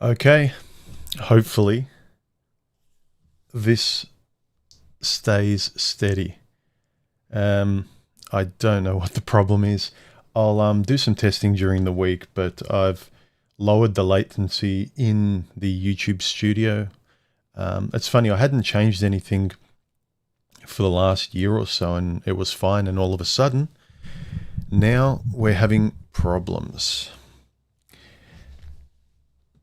Okay, hopefully this stays steady. I don't know what the problem is. I'll do some testing during the week, but I've lowered the latency in the YouTube studio. It's funny, I hadn't changed anything for the last year or so, and it was fine, and all of a sudden, now we're having problems.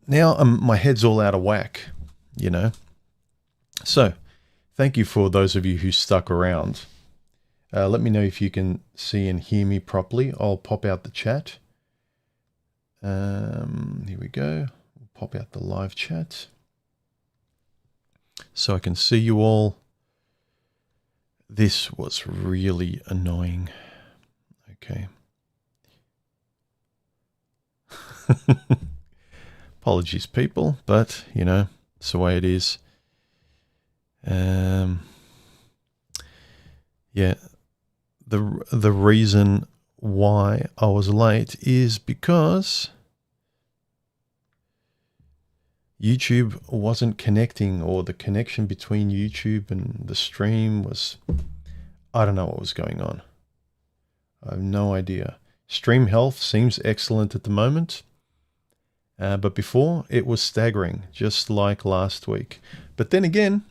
Now my head's all out of whack, you know. So, thank you for those of you who stuck around. Let me know if you can see and hear me properly. I'll pop out the chat. Here we go. We'll pop out the live chat so I can see you all. This was really annoying. Okay. Apologies, people, but you know, it's the way it is. Yeah, the reason why I was late is because YouTube wasn't connecting, or the connection between YouTube and the stream was, I don't know what was going on. I have no idea. Stream health seems excellent at the moment. But before, it was staggering, just like last week. But then again,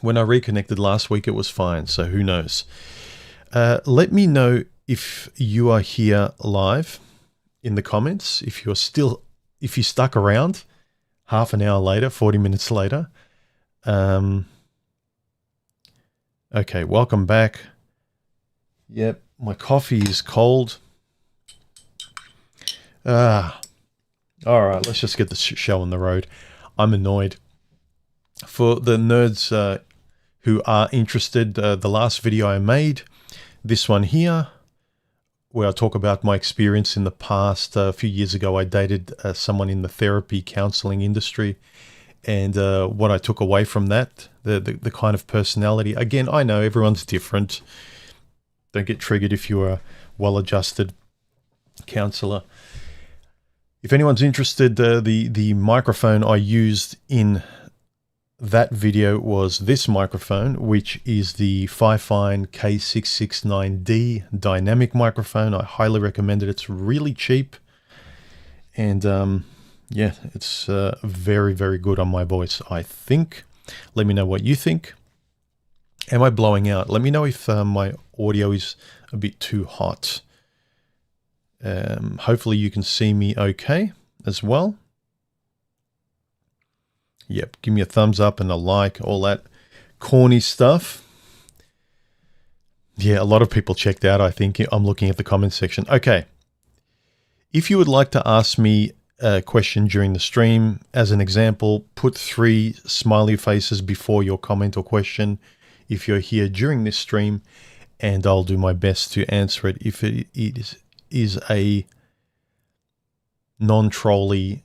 when I reconnected last week, it was fine, so who knows. Let me know if you are here live in the comments, if you stuck around half an hour later, 40 minutes later. Okay, welcome back. Yep, my coffee is cold. All right, let's just get the show on the road. I'm annoyed. For the nerds who are interested, the last video I made, this one here, where I talk about my experience in the past. A few years ago, I dated someone in the therapy counseling industry, and what I took away from that, the kind of personality. Again, I know everyone's different. Don't get triggered if you're a well-adjusted counselor. If anyone's interested, the microphone I used in that video was this microphone, which is the Fifine K669D dynamic microphone. I highly recommend it. It's really cheap. And yeah, it's very, very good on my voice, I think. Let me know what you think. Am I blowing out? Let me know if my audio is a bit too hot. Hopefully you can see me okay as well. Yep, give me a thumbs up and a like, all that corny stuff. Yeah, a lot of people checked out, I think. I'm looking at the comments section. Okay. If you would like to ask me a question during the stream, as an example, put 3 smiley faces before your comment or question if you're here during this stream, and I'll do my best to answer it if it is a non-trolly,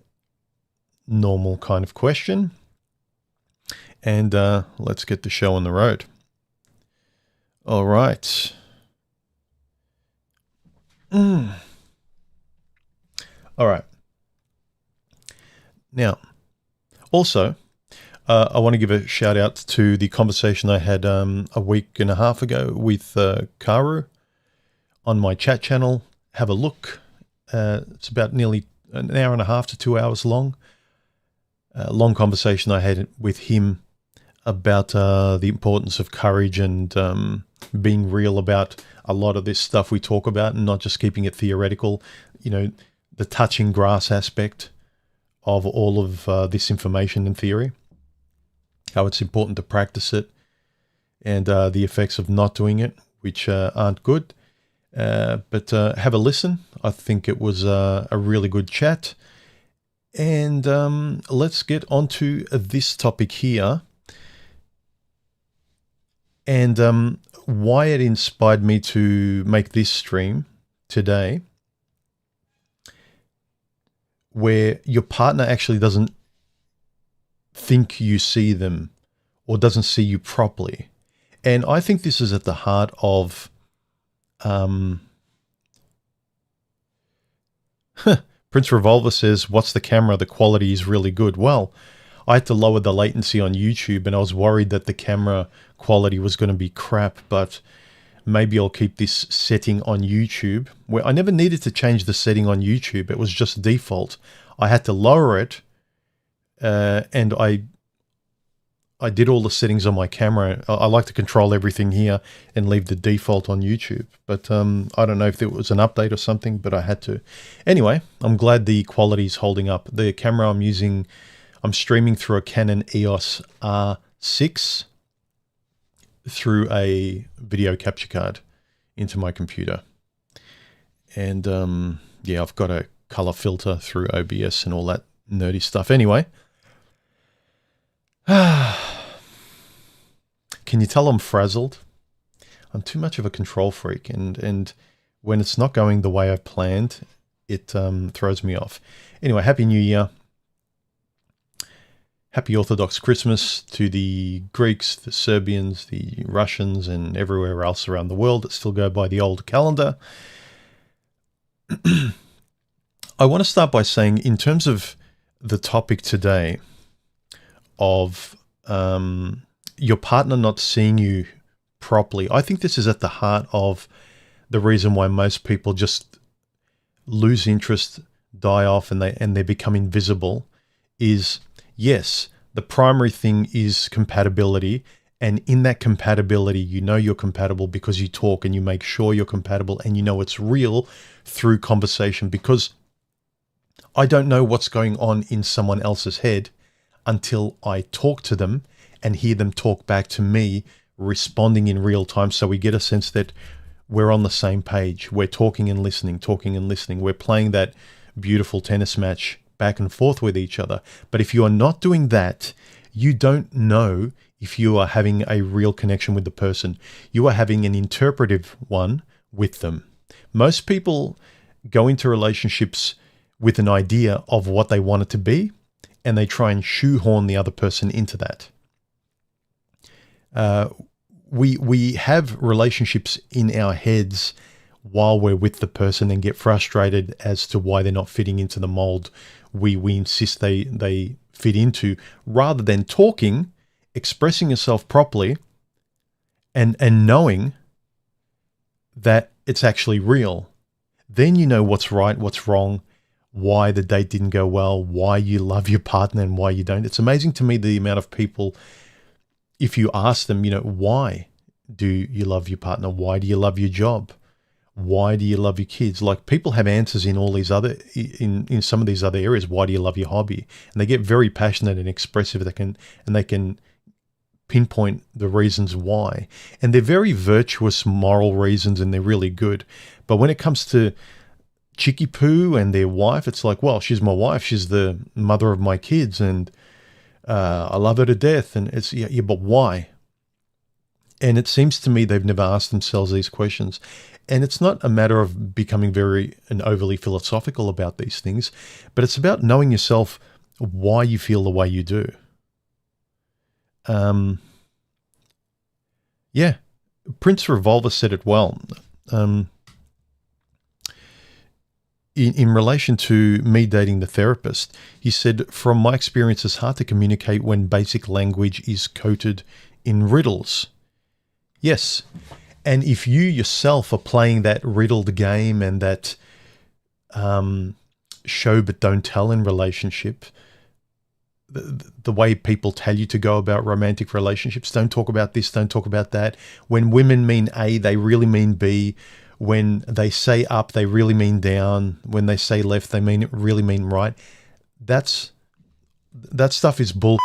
normal kind of question. And let's get the show on the road. All right. All right. Now, also, I want to give a shout out to the conversation I had a week and a half ago with Karu on my chat channel. Have a look. It's about nearly an hour and a half to 2 hours long. Long conversation I had with him about the importance of courage and being real about a lot of this stuff we talk about, and not just keeping it theoretical. You know, the touching grass aspect of all of this information and theory, how it's important to practice it, and the effects of not doing it, which aren't good. But have a listen. I think it was a really good chat. And let's get on to this topic here, and why it inspired me to make this stream today, where your partner actually doesn't think you see them or doesn't see you properly. And I think this is at the heart of Prince Revolver says, what's the camera? The quality is really good. Well, I had to lower the latency on YouTube, and I was worried that the camera quality was going to be crap, but maybe I'll keep this setting on YouTube, where I never needed to change the setting on YouTube. It was just default. I had to lower it, and I did all the settings on my camera. I like to control everything here and leave the default on YouTube. But I don't know if it was an update or something, but I had to. Anyway, I'm glad the quality is holding up. The camera I'm using, I'm streaming through a Canon EOS R6 through a video capture card into my computer. And yeah, I've got a color filter through OBS and all that nerdy stuff. Anyway, can you tell I'm frazzled? I'm too much of a control freak, and when it's not going the way I planned, it throws me off. Anyway, Happy New Year. Happy Orthodox Christmas to the Greeks, the Serbians, the Russians, and everywhere else around the world that still go by the old calendar. I want to start by saying, in terms of the topic today of your partner not seeing you properly, I think this is at the heart of the reason why most people just lose interest, die off, and they become invisible. Is, yes, the primary thing is compatibility, and in that compatibility, you know you're compatible because you talk and you make sure you're compatible, and you know it's real through conversation, because I don't know what's going on in someone else's head until I talk to them and hear them talk back to me, responding in real time. So we get a sense that we're on the same page. We're talking and listening, talking and listening. We're playing that beautiful tennis match back and forth with each other. But if you are not doing that, you don't know if you are having a real connection with the person. You are having an interpretive one with them. Most people go into relationships with an idea of what they want it to be, and they try and shoehorn the other person into that. We have relationships in our heads while we're with the person and get frustrated as to why they're not fitting into the mold we insist they fit into, rather than talking, expressing yourself properly, and knowing that it's actually real. Then you know what's right, what's wrong, why the date didn't go well, why you love your partner and why you don't. It's amazing to me the amount of people, if you ask them, why do you love your partner? Why do you love your job? Why do you love your kids? Like, people have answers in all these other, in some of these other areas. Why do you love your hobby? And they get very passionate and expressive. They can pinpoint the reasons why. And they're very virtuous, moral reasons, and they're really good. But when it comes to Chicky Poo and their wife, it's like, well, she's my wife. She's the mother of my kids, and I love her to death. And it's, yeah, but why? And it seems to me they've never asked themselves these questions. And it's not a matter of becoming very and overly philosophical about these things, but it's about knowing yourself, why you feel the way you do. Yeah, Prince Revolver said it well. In relation to me dating the therapist, he said, from my experience, it's hard to communicate when basic language is coated in riddles. Yes. And if you yourself are playing that riddled game and that show but don't tell in relationship, the way people tell you to go about romantic relationships, don't talk about this, don't talk about that. When women mean A, they really mean B. When they say up, they really mean down. When they say left, they really mean right. That stuff is bull.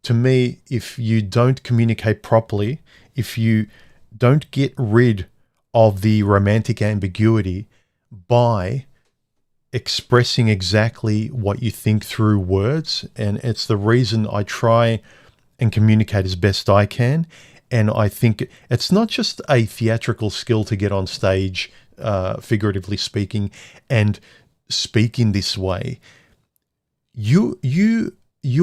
To me, if you don't communicate properly, if you don't get rid of the romantic ambiguity by expressing exactly what you think through words, and it's the reason I try and communicate as best I can. And I think it's not just a theatrical skill to get on stage, figuratively speaking, and speak in this way. You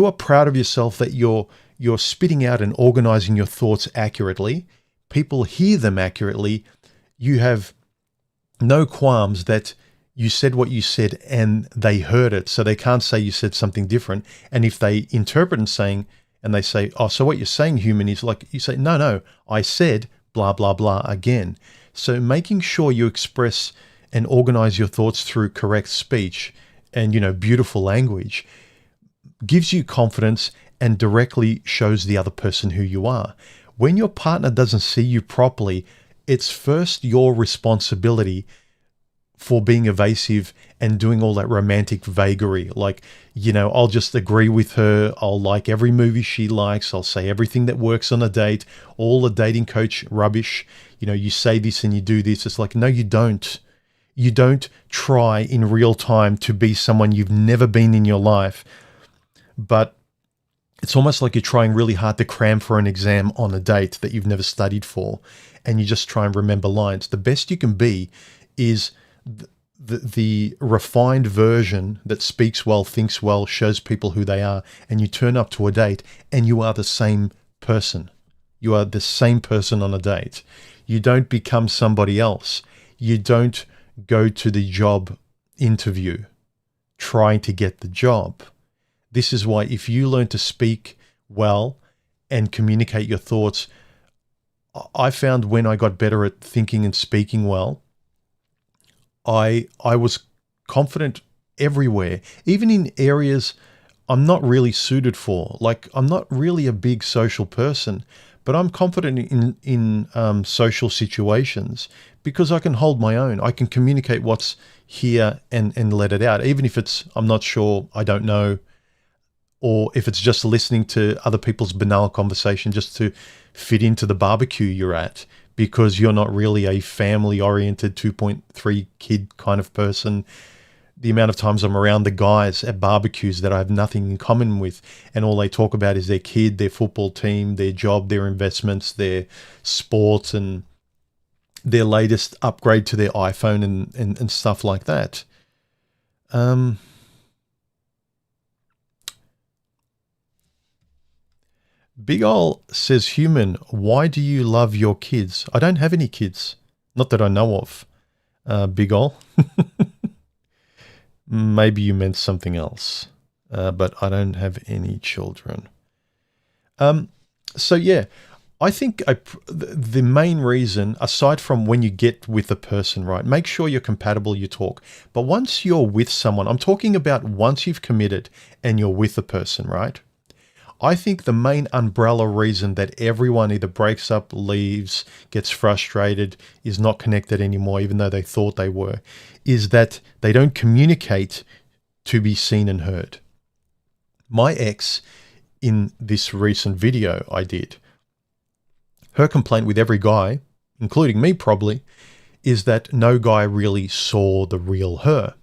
are proud of yourself that you're spitting out and organizing your thoughts accurately. People hear them accurately. You have no qualms that you said what you said and they heard it, so they can't say you said something different. And if they interpret and they say, oh, so what you're saying, human, is like, you say, no, I said blah, blah, blah again. So making sure you express and organize your thoughts through correct speech and, beautiful language gives you confidence and directly shows the other person who you are. When your partner doesn't see you properly, it's first your responsibility for being evasive and doing all that romantic vagary. Like, I'll just agree with her. I'll like every movie she likes. I'll say everything that works on a date, all the dating coach rubbish. You say this and you do this. It's like, no, you don't. You don't try in real time to be someone you've never been in your life. But it's almost like you're trying really hard to cram for an exam on a date that you've never studied for, and you just try and remember lines. The best you can be is the refined version that speaks well, thinks well, shows people who they are, and you turn up to a date and you are the same person. You are the same person on a date. You don't become somebody else. You don't go to the job interview trying to get the job. This is why if you learn to speak well and communicate your thoughts, I found when I got better at thinking and speaking well, I was confident everywhere, even in areas I'm not really suited for. Like, I'm not really a big social person, but I'm confident in social situations because I can hold my own. I can communicate what's here and let it out, even if I'm not sure, I don't know, or if it's just listening to other people's banal conversation just to fit into the barbecue you're at, because you're not really a family-oriented 2.3 kid kind of person. The amount of times I'm around the guys at barbecues that I have nothing in common with, and all they talk about is their kid, their football team, their job, their investments, their sports, and their latest upgrade to their iPhone and stuff like that. Big Ol says, human, why do you love your kids? I don't have any kids. Not that I know of. Big Ol. Maybe you meant something else. But I don't have any children. So yeah, I think the main reason, aside from when you get with a person, right, make sure you're compatible, you talk. But once you're with someone, I'm talking about once you've committed and you're with a person, right? I think the main umbrella reason that everyone either breaks up, leaves, gets frustrated, is not connected anymore, even though they thought they were, is that they don't communicate to be seen and heard. My ex, in this recent video I did, her complaint with every guy, including me probably, is that no guy really saw the real her.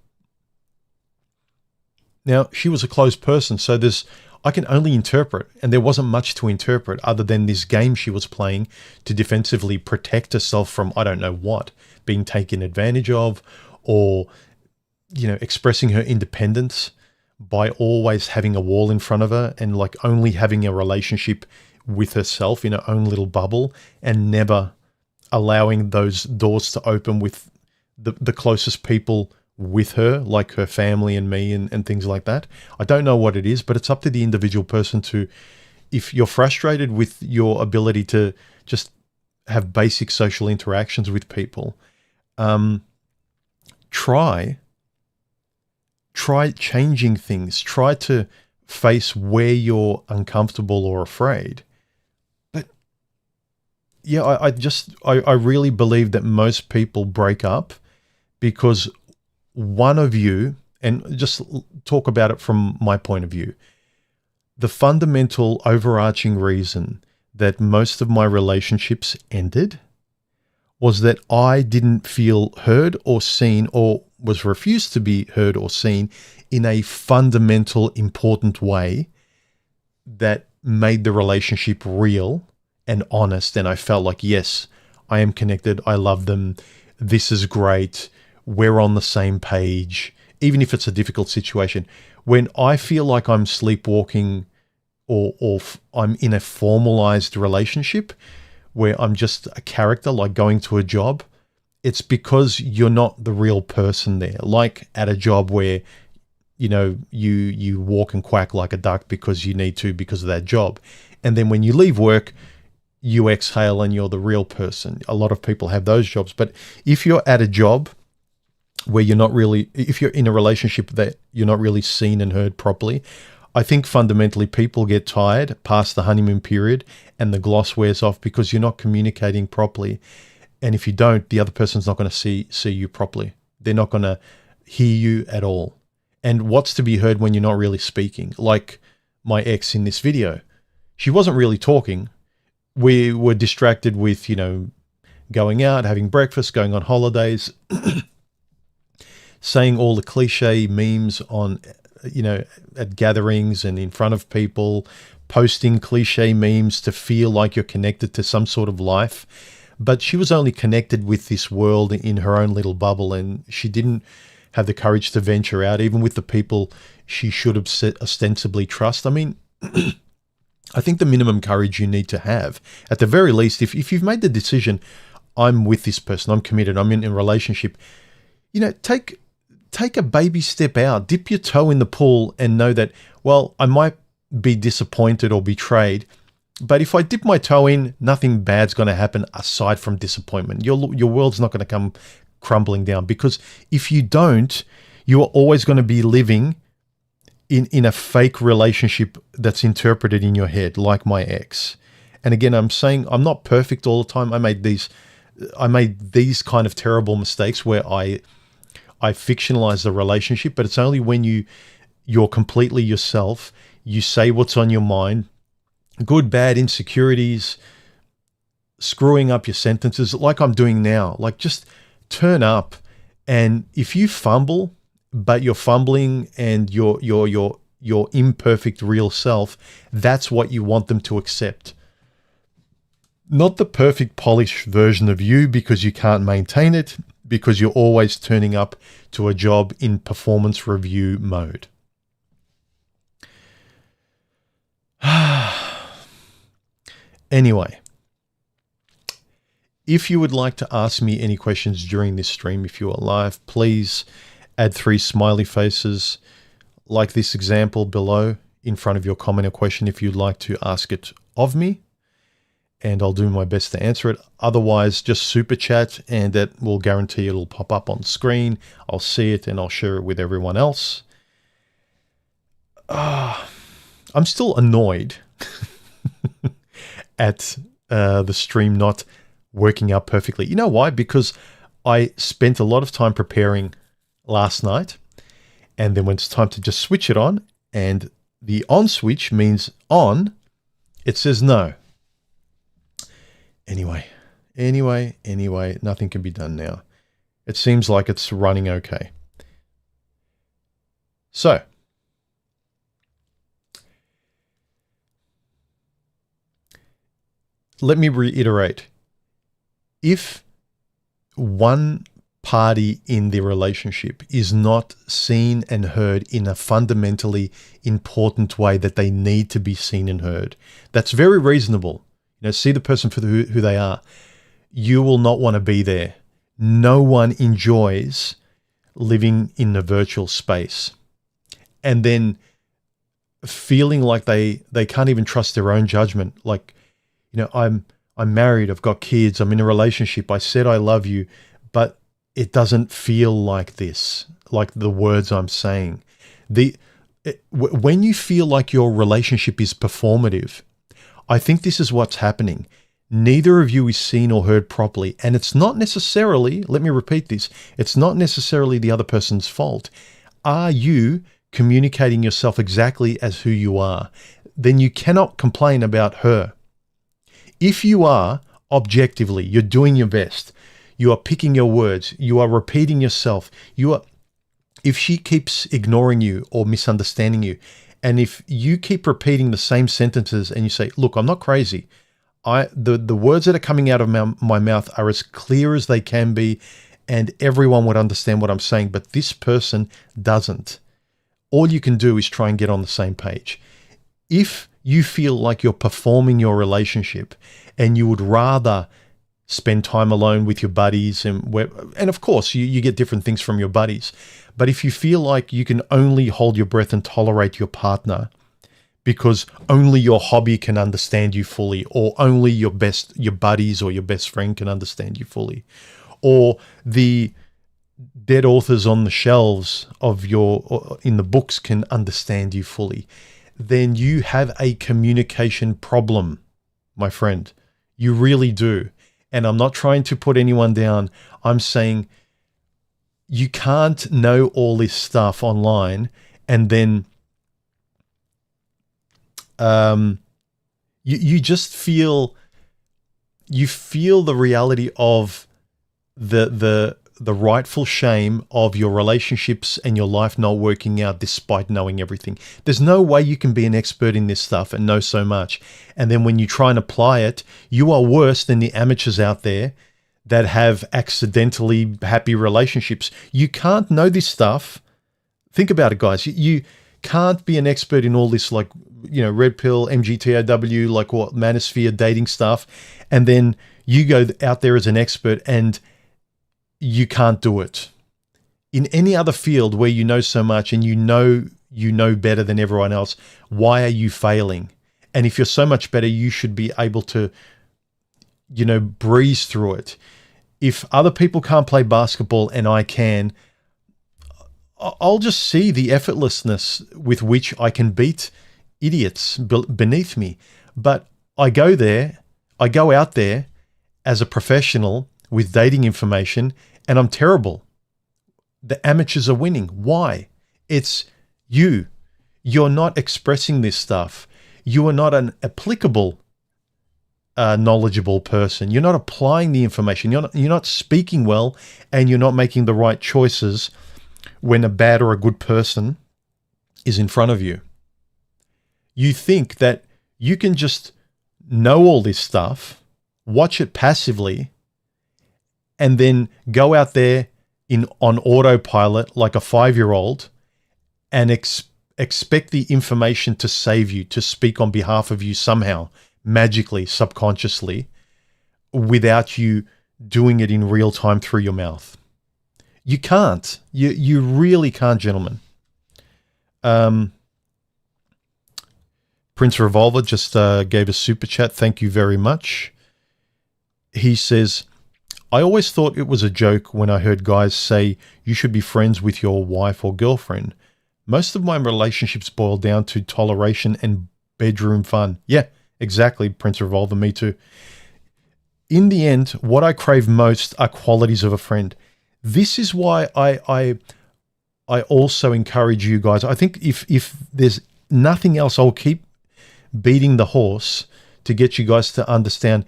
Now, she was a closed person, so I can only interpret, and there wasn't much to interpret other than this game she was playing to defensively protect herself from, I don't know what, being taken advantage of, or, expressing her independence by always having a wall in front of her and like only having a relationship with herself in her own little bubble and never allowing those doors to open with the closest people with her, like her family and me and things like that. I don't know what it is, but it's up to the individual person to, if you're frustrated with your ability to just have basic social interactions with people, try changing things. Try to face where you're uncomfortable or afraid. But yeah, I really believe that most people break up because one of you, and just talk about it from my point of view, the fundamental overarching reason that most of my relationships ended was that I didn't feel heard or seen, or was refused to be heard or seen in a fundamental, important way that made the relationship real and honest. And I felt like, yes, I am connected. I love them. This is great. We're on the same page, even if it's a difficult situation. When I feel like I'm sleepwalking or I'm in a formalized relationship where I'm just a character, like going to a job, it's because you're not the real person there. Like at a job where, you walk and quack like a duck because you need to because of that job. And then when you leave work, you exhale and you're the real person. A lot of people have those jobs. But if you're at a job where if you're in a relationship that you're not really seen and heard properly, I think fundamentally people get tired past the honeymoon period and the gloss wears off because you're not communicating properly. And if you don't, the other person's not going to see you properly. They're not going to hear you at all. And what's to be heard when you're not really speaking? Like my ex in this video, she wasn't really talking. We were distracted with, going out, having breakfast, going on holidays, saying all the cliche memes on, at gatherings and in front of people, posting cliche memes to feel like you're connected to some sort of life. But she was only connected with this world in her own little bubble, and she didn't have the courage to venture out, even with the people she should have ostensibly trust. I mean, I think the minimum courage you need to have, at the very least, if you've made the decision, I'm with this person, I'm committed, I'm in a relationship, take a baby step out, dip your toe in the pool and know that, well, I might be disappointed or betrayed, but if I dip my toe in, nothing bad's going to happen aside from disappointment. Your world's not going to come crumbling down, because if you don't, you are always going to be living in a fake relationship that's interpreted in your head, like my ex. And again, I'm saying I'm not perfect all the time. I made these kind of terrible mistakes where I fictionalize the relationship, but it's only when you're completely yourself, you say what's on your mind, good, bad, insecurities, screwing up your sentences like I'm doing now. Like, just turn up. And if you fumble, but you're fumbling and your imperfect real self, that's what you want them to accept. Not the perfect polished version of you because you can't maintain it, because you're always turning up to a job in performance review mode. Anyway, if you would like to ask me any questions during this stream, if you are live, please add 3 smiley faces like this example below in front of your comment or question if you'd like to ask it of me, and I'll do my best to answer it. Otherwise, just super chat and that will guarantee it'll pop up on screen. I'll see it and I'll share it with everyone else. I'm still annoyed at the stream not working out perfectly. You know why? Because I spent a lot of time preparing last night, and then when it's time to just switch it on, and the on switch means on, it says no. Anyway, nothing can be done now. It seems like it's running okay. So, let me reiterate. If one party in the relationship is not seen and heard in a fundamentally important way that they need to be seen and heard, that's very reasonable. See the person for who they are. You will not want to be there. No one enjoys living in a virtual space and then feeling like they can't even trust their own judgment. Like, I'm married, I've got kids, I'm in a relationship, I said I love you, but it doesn't feel like this, like the words I'm saying. When you feel like your relationship is performative, I think this is what's happening. Neither of you is seen or heard properly. And it's not necessarily, let me repeat this, it's not necessarily the other person's fault. Are you communicating yourself exactly as who you are? Then you cannot complain about her. If you are, objectively, you're doing your best, you are picking your words, you are repeating yourself, if she keeps ignoring you or misunderstanding you, and if you keep repeating the same sentences and you say, look, I'm not crazy. The words that are coming out of my mouth are as clear as they can be, and everyone would understand what I'm saying, but this person doesn't. All you can do is try and get on the same page. If you feel like you're performing your relationship and you would rather spend time alone with your buddies, and of course you get different things from your buddies. But if you feel like you can only hold your breath and tolerate your partner because only your hobby can understand you fully, or only your buddies or your best friend can understand you fully, or the dead authors on the shelves of in the books can understand you fully, then you have a communication problem, my friend. You really do. And I'm not trying to put anyone down. I'm saying you can't know all this stuff online and then you just feel the reality of the rightful shame of your relationships and your life not working out despite knowing everything. There's no way you can be an expert in this stuff and know so much. And then when you try and apply it, you are worse than the amateurs out there that have accidentally happy relationships. You can't know this stuff. Think about it, guys. You can't be an expert in all this, like, red pill, MGTOW, like what, manosphere, dating stuff. And then you go out there as an expert and you can't do it. In any other field where you know so much and you know better than everyone else, why are you failing? And if you're so much better, you should be able to, breeze through it. If other people can't play basketball and I can, I'll just see the effortlessness with which I can beat idiots beneath me. But I go out there as a professional with dating information, and I'm terrible. The amateurs are winning. Why? It's you. You're not expressing this stuff. You are not an applicable, knowledgeable person. You're not applying the information. You're not speaking well, and you're not making the right choices when a bad or a good person is in front of you. You think that you can just know all this stuff, watch it passively, and then go out there on autopilot like a 5-year-old and expect the information to save you, to speak on behalf of you somehow, magically, subconsciously, without you doing it in real time through your mouth. You can't. You really can't, gentlemen. Prince Revolver just gave a super chat. Thank you very much. He says, I always thought it was a joke when I heard guys say you should be friends with your wife or girlfriend. Most of my relationships boil down to toleration and bedroom fun. Yeah, exactly, Prince Revolver, me too. In the end, what I crave most are qualities of a friend. This is why I also encourage you guys. I think if there's nothing else, I'll keep beating the horse to get you guys to understand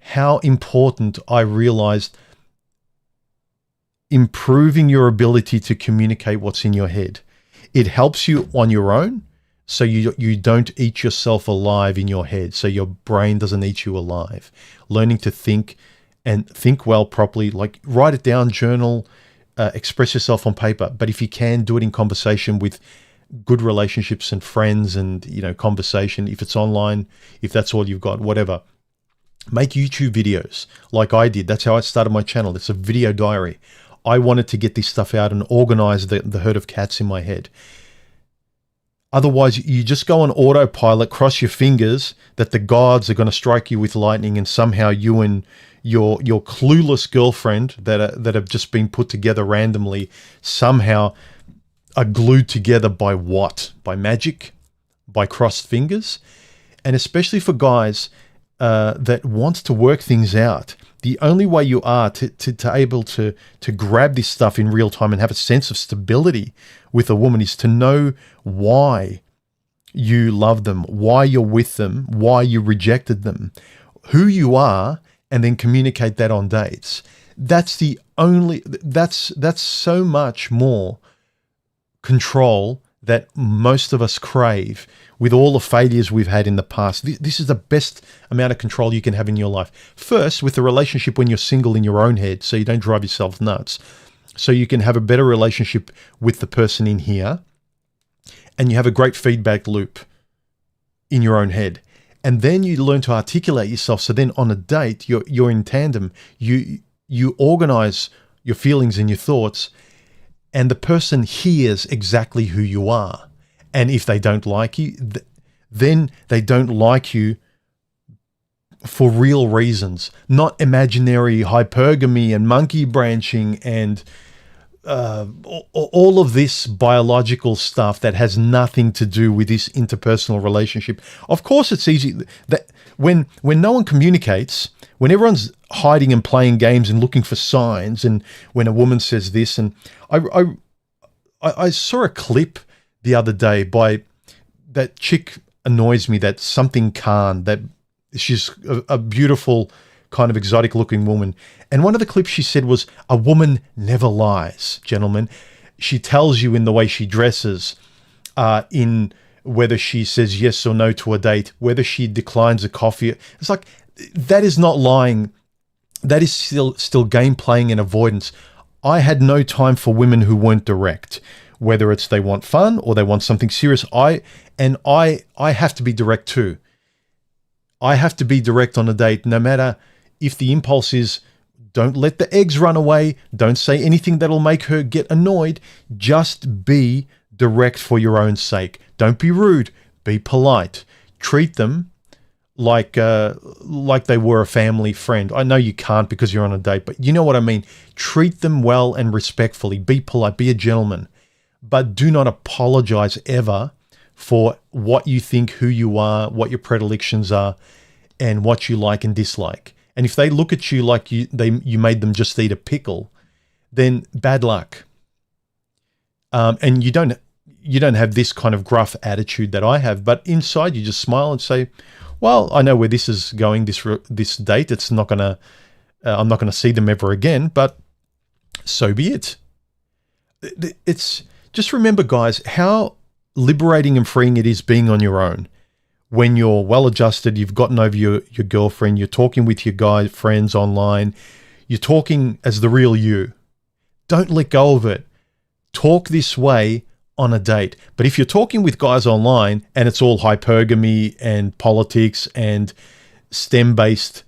how important I realized improving your ability to communicate what's in your head. It helps you on your own, so you don't eat yourself alive in your head, so your brain doesn't eat you alive. Learning to think and think well properly, like write it down, journal, express yourself on paper. But if you can, do it in conversation with good relationships and friends and, conversation. If it's online, if that's all you've got, whatever. Make YouTube videos like I did. That's how I started my channel. It's a video diary. I wanted to get this stuff out and organize the herd of cats in my head. Otherwise, you just go on autopilot, cross your fingers that the gods are going to strike you with lightning, and somehow you and your clueless girlfriend that have just been put together randomly somehow are glued together by what? By magic? By crossed fingers? And especially for guys that wants to work things out, the only way you are to able to grab this stuff in real time and have a sense of stability with a woman is to know why you love them, why you're with them, why you rejected them, who you are, and then communicate that on dates. That's so much more control that most of us crave with all the failures we've had in the past. This is the best amount of control you can have in your life. First, with the relationship when you're single in your own head, so you don't drive yourself nuts. So you can have a better relationship with the person in here, and you have a great feedback loop in your own head. And then you learn to articulate yourself. So then on a date, you're in tandem. You organize your feelings and your thoughts, and the person hears exactly who you are. And if they don't like you, then they don't like you for real reasons, not imaginary hypergamy and monkey branching and all of this biological stuff that has nothing to do with this interpersonal relationship. Of course, it's easy that when no one communicates, when everyone's hiding and playing games and looking for signs, and when a woman says this, and I saw a clip the other day by that chick annoys me, that something Khan, that she's a beautiful kind of exotic looking woman. And one of the clips she said was, a woman never lies, gentlemen. She tells you in the way she dresses, in whether she says yes or no to a date, whether she declines a coffee. It's like, that is not lying. That is still game playing and avoidance. I had no time for women who weren't direct, whether it's they want fun or they want something serious. I have to be direct too. I have to be direct on a date, no matter if the impulse is, don't let the eggs run away, don't say anything that'll make her get annoyed. Just be direct for your own sake. Don't be rude, be polite. Treat them like they were a family friend. I know you can't because you're on a date, but you know what I mean. Treat them well and respectfully. Be polite, be a gentleman. But do not apologize ever for what you think, who you are, what your predilections are, and what you like and dislike. And if they look at you like you made them just eat a pickle, then bad luck. And you don't have this kind of gruff attitude that I have, but inside you just smile and say, well, I know where this is going, this date. It's not gonna, I'm not gonna see them ever again, but so be it. It's just, remember, guys, how liberating and freeing it is being on your own. When you're well adjusted, you've gotten over your girlfriend, you're talking with your guy friends online, you're talking as the real you. Don't let go of it. Talk this way on a date. But if you're talking with guys online and it's all hypergamy and politics and STEM-based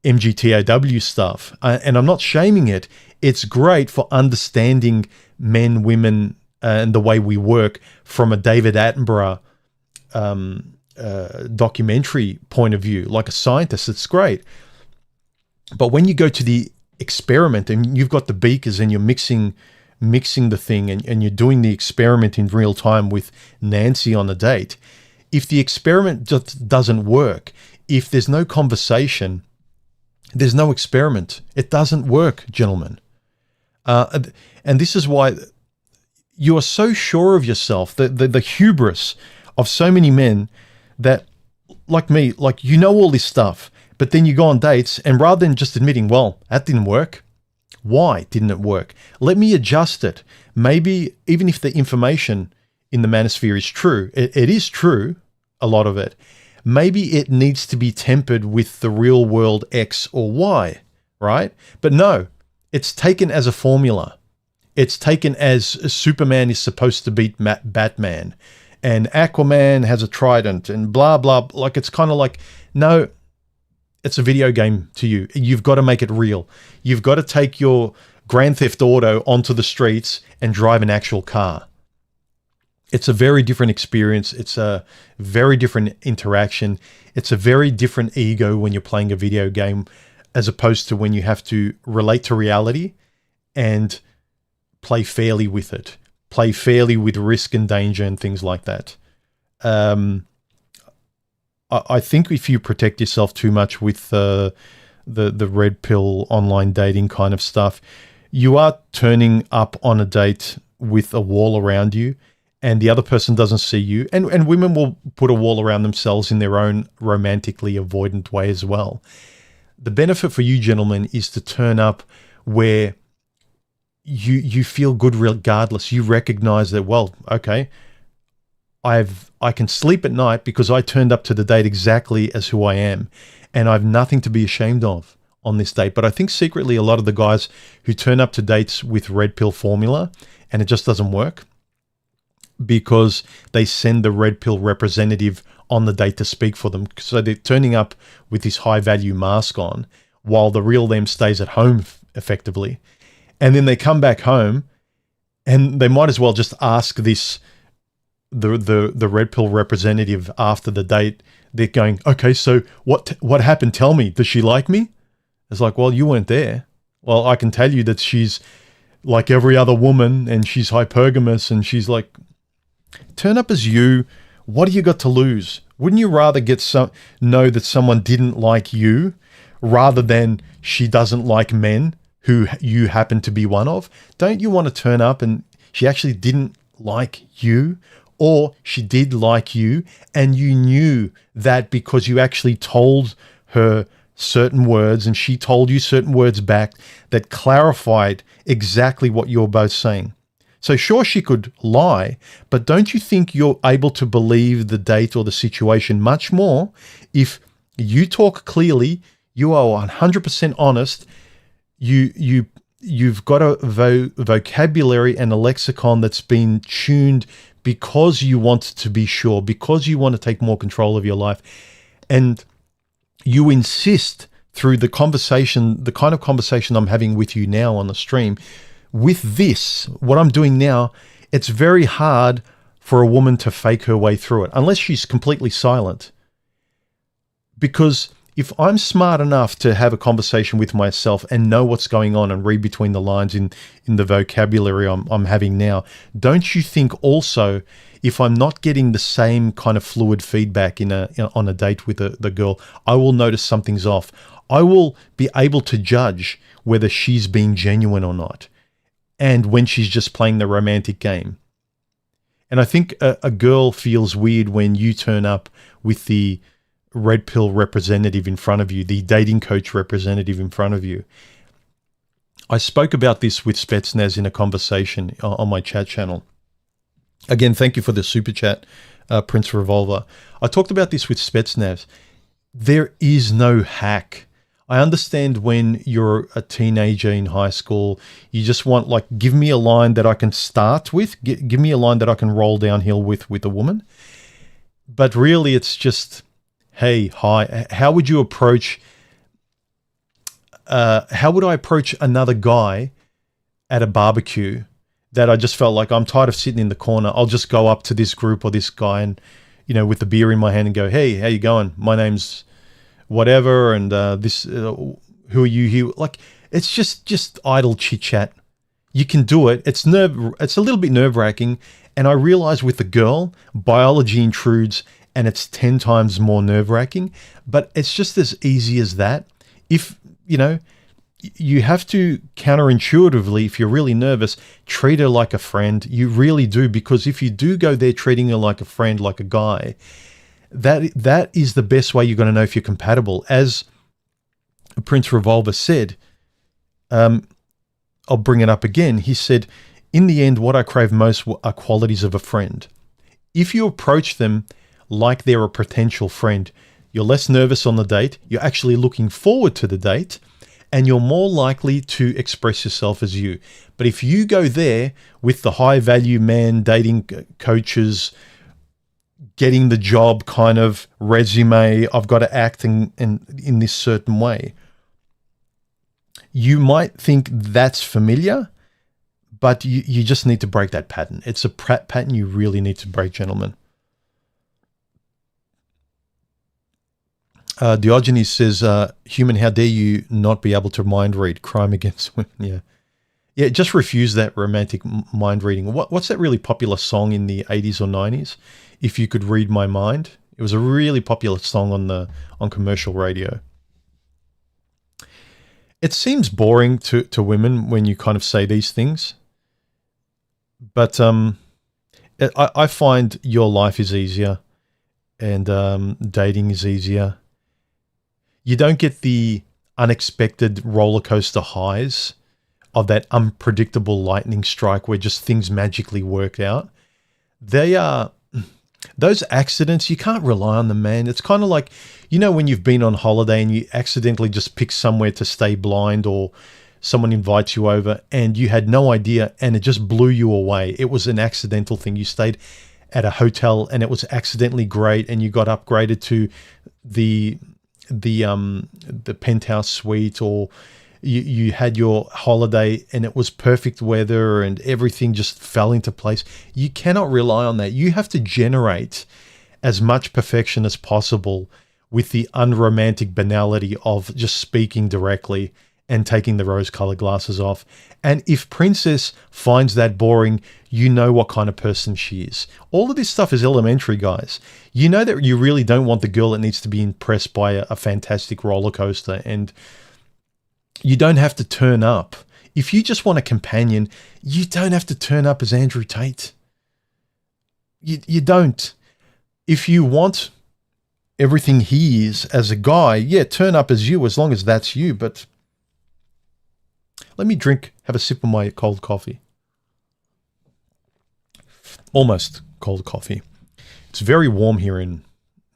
MGTOW stuff, and I'm not shaming it, it's great for understanding men, women, and the way we work from a David Attenborough documentary point of view, like a scientist. It's great. But when you go to the experiment and you've got the beakers and you're mixing the thing and you're doing the experiment in real time with Nancy on a date, if the experiment just doesn't work, if there's no conversation, there's no experiment. It doesn't work, gentlemen. And this is why you are so sure of yourself, the hubris of so many men that, like me, like, you know all this stuff, but then you go on dates and rather than just admitting, well, that didn't work. Why didn't it work? Let me adjust it. Maybe even if the information in the manosphere is true, it is true, a lot of it, maybe it needs to be tempered with the real world X or Y, right? But no, it's taken as a formula. It's taken as Superman is supposed to beat Batman, and Aquaman has a trident, and blah, blah. Like, it's kind of like, no, it's a video game to you. You've got to make it real. You've got to take your Grand Theft Auto onto the streets and drive an actual car. It's a very different experience. It's a very different interaction. It's a very different ego when you're playing a video game, as opposed to when you have to relate to reality and play fairly with it. Play fairly with risk and danger and things like that. I think if you protect yourself too much with the red pill online dating kind of stuff, you are turning up on a date with a wall around you, and the other person doesn't see you. And women will put a wall around themselves in their own romantically avoidant way as well. The benefit for you, gentlemen, is to turn up where you feel good regardless. You recognize that, well, okay, I can sleep at night because I turned up to the date exactly as who I am, and I've nothing to be ashamed of on this date. But I think secretly a lot of the guys who turn up to dates with red pill formula and it just doesn't work because they send the red pill representative on the date to speak for them. So they're turning up with this high value mask on while the real them stays at home effectively. And then they come back home and they might as well just ask the red pill representative after the date. They're going, okay, so what happened? Tell me, does she like me? It's like, well, you weren't there. Well, I can tell you that she's like every other woman and she's hypergamous, and she's like, turn up as you. What do you got to lose? Wouldn't you rather know that someone didn't like you rather than she doesn't like men who you happen to be one of? Don't you want to turn up and she actually didn't like you, or she did like you and you knew that because you actually told her certain words and she told you certain words back that clarified exactly what you're both saying? So sure, she could lie, but don't you think you're able to believe the date or the situation much more if you talk clearly, you are 100% honest, you've got a vocabulary and a lexicon that's been tuned because you want to be sure, because you want to take more control of your life, and you insist through the conversation, the kind of conversation I'm having with you now on the stream. With this, what I'm doing now, it's very hard for a woman to fake her way through it, unless she's completely silent. Because if I'm smart enough to have a conversation with myself and know what's going on and read between the lines in the vocabulary I'm having now, don't you think also, if I'm not getting the same kind of fluid feedback on a date with the girl, I will notice something's off. I will be able to judge whether she's being genuine or not, and when she's just playing the romantic game. And I think a girl feels weird when you turn up with the red pill representative in front of you, the dating coach representative in front of you. I spoke about this with Spetsnaz in a conversation on my chat channel. Again, thank you for the super chat, Prince Revolver. I talked about this with Spetsnaz. There is no hack. I understand when you're a teenager in high school, you just want, like, give me a line that I can start with, give me a line that I can roll downhill with a woman. But really, it's just, hey, hi, how would you approach, how would I approach another guy at a barbecue that I just felt like I'm tired of sitting in the corner? I'll just go up to this group or this guy and, with the beer in my hand and go, hey, how you going? My name's whatever, and who are you here? Like, it's just idle chit chat. You can do it. It's a little bit nerve-wracking, and I realize with the girl, biology intrudes, and it's 10 times more nerve-wracking, but it's just as easy as that. If, you have to counterintuitively, if you're really nervous, treat her like a friend. You really do, because if you do go there treating her like a friend, like a guy, that is the best way you're going to know if you're compatible. As Prince Revolver said, I'll bring it up again. He said, in the end, what I crave most are qualities of a friend. If you approach them like they're a potential friend, you're less nervous on the date, you're actually looking forward to the date, and you're more likely to express yourself as you. But if you go there with the high value man dating coaches, getting the job kind of resume, I've got to act in this certain way, you might think that's familiar, but you just need to break that pattern. It's a pattern you really need to break, gentlemen. Diogenes says, human, how dare you not be able to mind read? Crime against women. Yeah, just refuse that romantic mind reading. What's that really popular song in the 80s or 90s? If You Could Read My Mind. It was a really popular song on commercial radio. It seems boring to women when you kind of say these things, but I find your life is easier, and dating is easier. You don't get the unexpected roller coaster highs of that unpredictable lightning strike where just things magically work out. They are those accidents, you can't rely on them, man. It's kind of like, when you've been on holiday and you accidentally just pick somewhere to stay blind, or someone invites you over and you had no idea and it just blew you away. It was an accidental thing. You stayed, at a hotel and it was accidentally great and you got upgraded to the penthouse suite, or you had your holiday and it was perfect weather and everything just fell into place. You cannot rely on that. You have to generate as much perfection as possible with the unromantic banality of just speaking directly and taking the rose-colored glasses off. And if Princess finds that boring, you know what kind of person she is. All of this stuff is elementary, guys. You know that you really don't want the girl that needs to be impressed by a fantastic roller coaster, and you don't have to turn up. If you just want a companion, you don't have to turn up as Andrew Tate. You don't. If you want everything he is as a guy, yeah, turn up as you, as long as that's you. But let me have a sip of my cold coffee. Almost cold coffee. It's very warm here in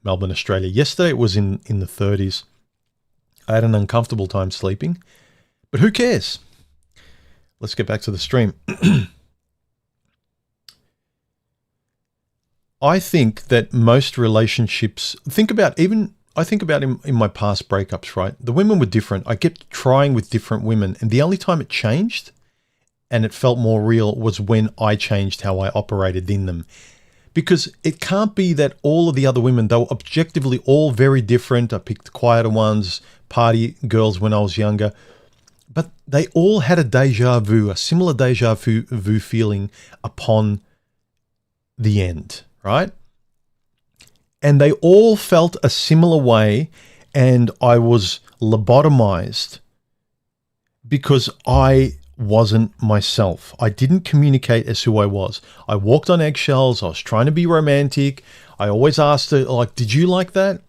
Melbourne, Australia. Yesterday it was in the 30s. I had an uncomfortable time sleeping, but who cares? Let's get back to the stream. I think that most relationships, I think about in my past breakups, right? The women were different. I kept trying with different women, and the only time it changed and it felt more real was when I changed how I operated in them. Because it can't be that all of the other women, they were objectively all very different. I picked quieter ones, party girls when I was younger, but they all had a similar deja vu feeling upon the end, right? And they all felt a similar way, and I was lobotomized because I wasn't myself. I didn't communicate as who I was. I walked on eggshells. I was trying to be romantic. I always asked her, like, did you like that?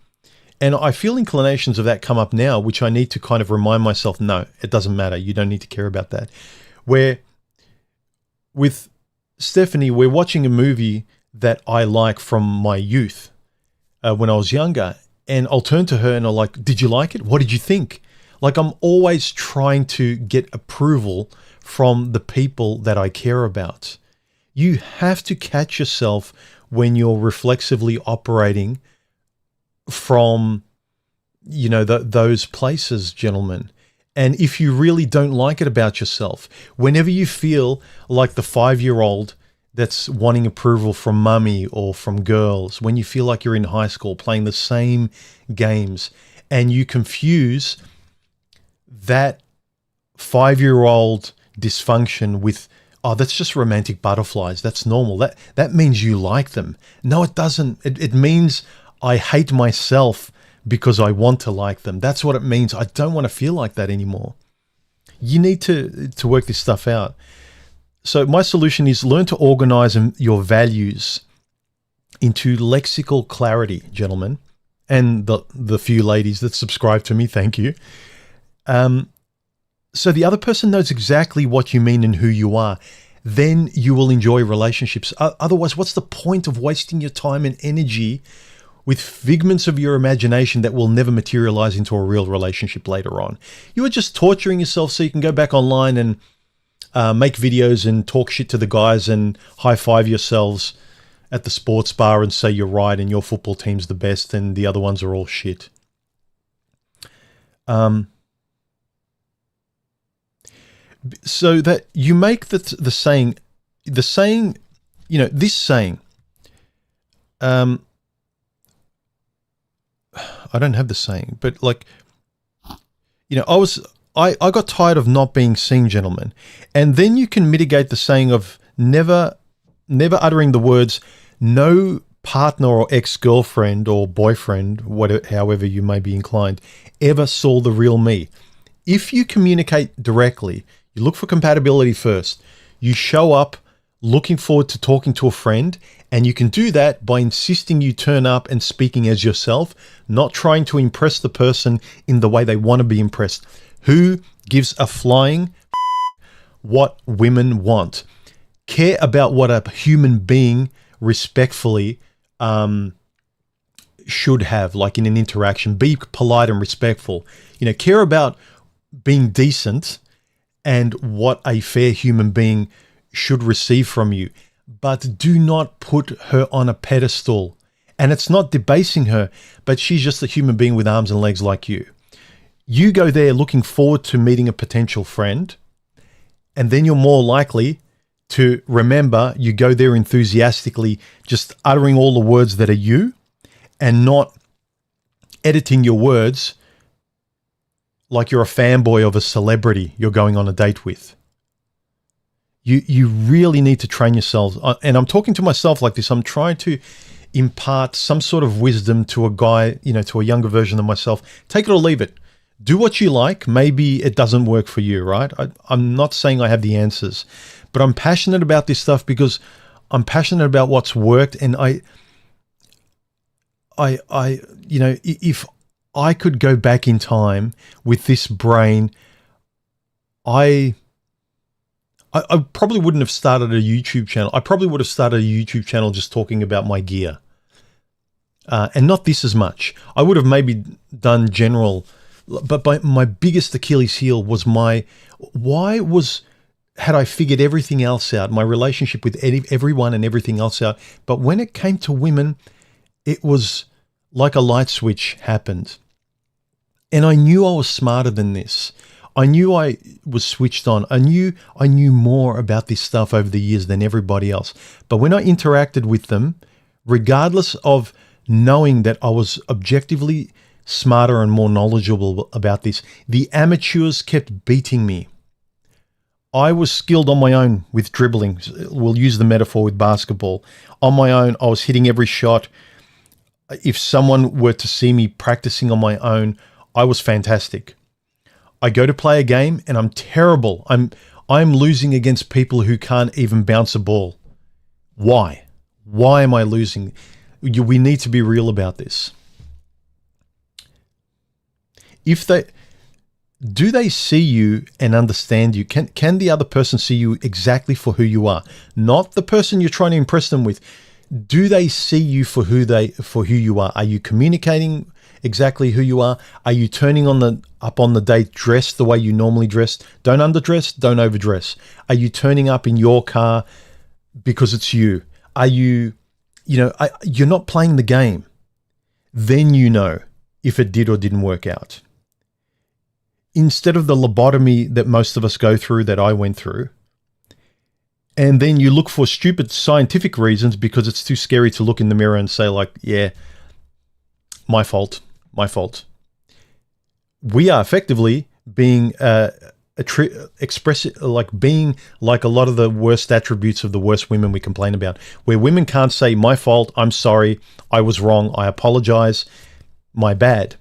And I feel inclinations of that come up now, which I need to kind of remind myself, no, it doesn't matter. You don't need to care about that. Where with Stephanie, we're watching a movie that I like from my youth when I was younger. And I'll turn to her and I'll like, did you like it? What did you think? Like, I'm always trying to get approval from the people that I care about. You have to catch yourself when you're reflexively operating from, you know, those places, gentlemen. And if you really don't like it about yourself, whenever you feel like the 5-year-old that's wanting approval from mummy or from girls, when you feel like you're in high school playing the same games and you confuse that 5-year-old dysfunction with, oh, that's just romantic butterflies, that's normal, that means you like them. No, it doesn't. It means I hate myself because I want to like them. That's what it means. I don't want to feel like that anymore. You need to work this stuff out. So my solution is learn to organize your values into lexical clarity, gentlemen, and the few ladies that subscribe to me, thank you. So the other person knows exactly what you mean and who you are. Then you will enjoy relationships. Otherwise, what's the point of wasting your time and energy with figments of your imagination that will never materialize into a real relationship later on? You are just torturing yourself so you can go back online and make videos and talk shit to the guys and high-five yourselves at the sports bar and say you're right and your football team's the best and the other ones are all shit. So that you make the saying, you know, this saying, I don't have the saying, but like, you know, I got tired of not being seen, gentlemen. And then you can mitigate the saying of never uttering the words, no partner or ex-girlfriend or boyfriend, whatever, however you may be inclined, ever saw the real me. If you communicate directly, you look for compatibility first, you show up looking forward to talking to a friend, and you can do that by insisting you turn up and speaking as yourself, not trying to impress the person in the way they want to be impressed. Who gives a flying what women want? Care about what a human being respectfully should have, like in an interaction. Be polite and respectful. You know, care about being decent and what a fair human being should receive from you. but do not put her on a pedestal. And it's not debasing her, but she's just a human being with arms and legs like you. You go there looking forward to meeting a potential friend, and then you're more likely to remember you go there enthusiastically, just uttering all the words that are you and not editing your words like you're a fanboy of a celebrity you're going on a date with. You really need to train yourselves. And I'm talking to myself like this. I'm trying to impart some sort of wisdom to a guy, to a younger version of myself. Take it or leave it. Do what you like. Maybe it doesn't work for you, right? I'm not saying I have the answers, but I'm passionate about this stuff because I'm passionate about what's worked. And if I could go back in time with this brain, I probably wouldn't have started a YouTube channel. I probably would have started a YouTube channel just talking about my gear. And not this as much. I would have maybe done general, but my biggest Achilles heel was had I figured everything else out, my relationship with everyone and everything else out. But when it came to women, it was like a light switch happened. And I knew I was smarter than this. I knew I was switched on. I knew more about this stuff over the years than everybody else. But when I interacted with them, regardless of knowing that I was objectively smarter and more knowledgeable about this, the amateurs kept beating me. I was skilled on my own with dribbling. We'll use the metaphor with basketball. On my own, I was hitting every shot. If someone were to see me practicing on my own, I was fantastic. I go to play a game and I'm terrible. I'm losing against people who can't even bounce a ball. Why? Why am I losing? We need to be real about this. Do they see you and understand you? Can the other person see you exactly for who you are? Not the person you're trying to impress them with. Do they see you for who you are? Are you communicating exactly who you are? Are you turning up on the date dressed the way you normally dress? Don't underdress, don't overdress. Are you turning up in your car because it's you? Are you're not playing the game. Then you know if it did or didn't work out. Instead of the lobotomy that most of us go through, that I went through, and then you look for stupid scientific reasons because it's too scary to look in the mirror and say like, yeah, my fault. We are effectively being being like a lot of the worst attributes of the worst women we complain about, where women can't say my fault, I'm sorry, I was wrong, I apologize, my bad.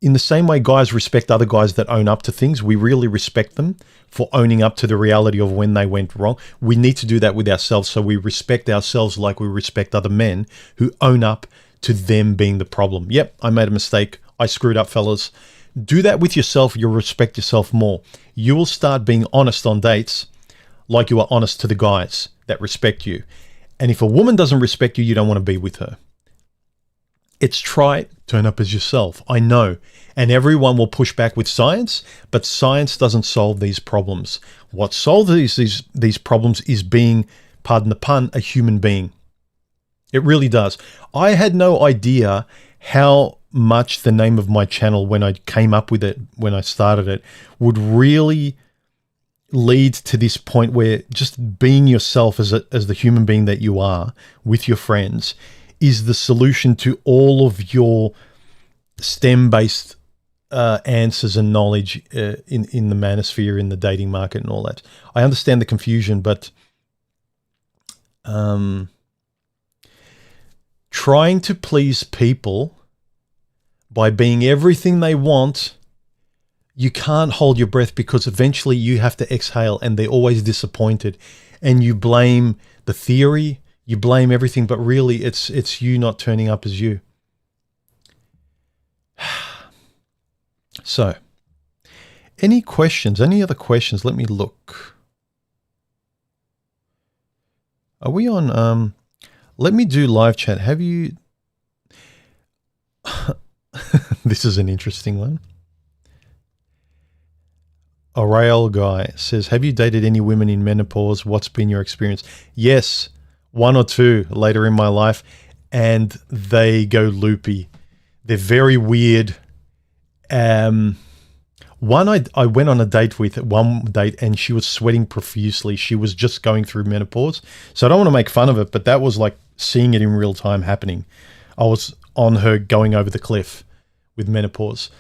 In the same way guys respect other guys that own up to things, we really respect them for owning up to the reality of when they went wrong. We need to do that with ourselves, so we respect ourselves like we respect other men who own up to them being the problem. Yep, I made a mistake. I screwed up, fellas. Do that with yourself. You'll respect yourself more. You will start being honest on dates like you are honest to the guys that respect you. And if a woman doesn't respect you, you don't want to be with her. It's try it, turn up as yourself. I know. And everyone will push back with science, but science doesn't solve these problems. What solves these problems is being, pardon the pun, a human being. It really does. I had no idea how much the name of my channel, when I came up with it, when I started it, would really lead to this point where just being yourself as the human being that you are with your friends is the solution to all of your STEM-based answers and knowledge in the manosphere, in the dating market and all that. I understand the confusion, but trying to please people by being everything they want, you can't hold your breath, because eventually you have to exhale and they're always disappointed, and you blame the theory, you blame everything, but really it's you not turning up as you. So, any questions? Any other questions? Let me look. Are we on? Let me do live chat. Have you? This is an interesting one. Orail guy says, have you dated any women in menopause? What's been your experience? Yes, one or two later in my life, and they go loopy. They're very weird. One I went on a date with, and she was sweating profusely. She was just going through menopause. So I don't want to make fun of it, but that was like seeing it in real time happening. I was on her going over the cliff with menopause.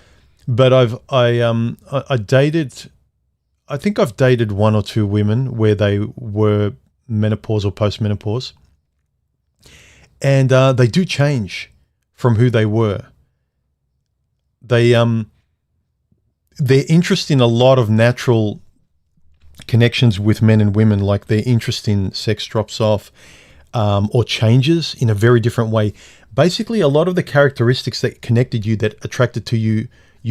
But I dated, I think I've dated one or two women where they were menopause or post-menopause. And they do change from who they were. They're interested in a lot of natural connections with men and women, like their interest in sex drops off or changes in a very different way. Basically, a lot of the characteristics that connected you, that attracted to you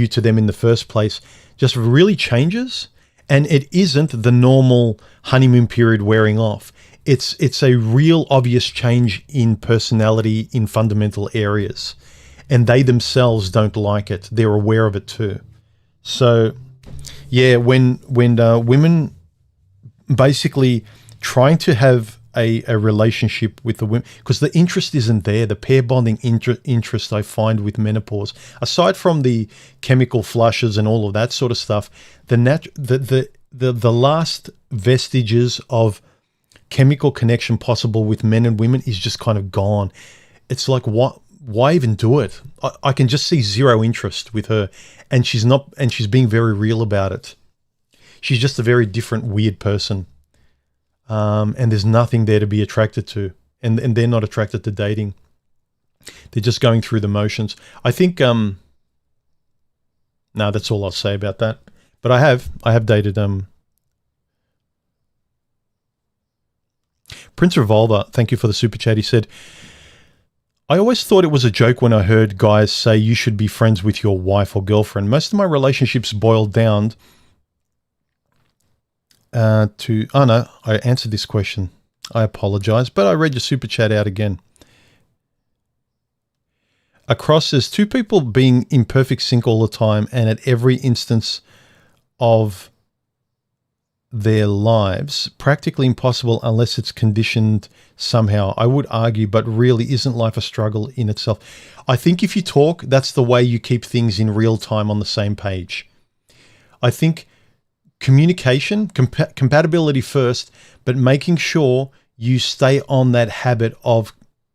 to them in the first place, just really changes. And it isn't the normal honeymoon period wearing off. It's a real obvious change in personality in fundamental areas. And they themselves don't like it. They're aware of it too. So, yeah, when women basically trying to have a relationship with the women, because the interest isn't there, the pair bonding interest I find with menopause, aside from the chemical flushes and all of that sort of stuff, the last vestiges of chemical connection possible with men and women is just kind of gone. It's like, what? Why even do it? I can just see zero interest with her, and she's being very real about it. She's just a very different, weird person. And there's nothing there to be attracted to. And they're not attracted to dating. They're just going through the motions. I think, no, that's all I'll say about that. But I have dated, Prince Revolver, thank you for the super chat. He said, I always thought it was a joke when I heard guys say you should be friends with your wife or girlfriend. Most of my relationships boiled down to... Oh, no, I answered this question. I apologize, but I read your super chat out again. Across as two people being in perfect sync all the time and at every instance of their lives, practically impossible unless it's conditioned somehow, I would argue, but really isn't life a struggle in itself? I think if you talk, that's the way you keep things in real time on the same page. I think communication, compatibility first, but making sure you stay on that habit of,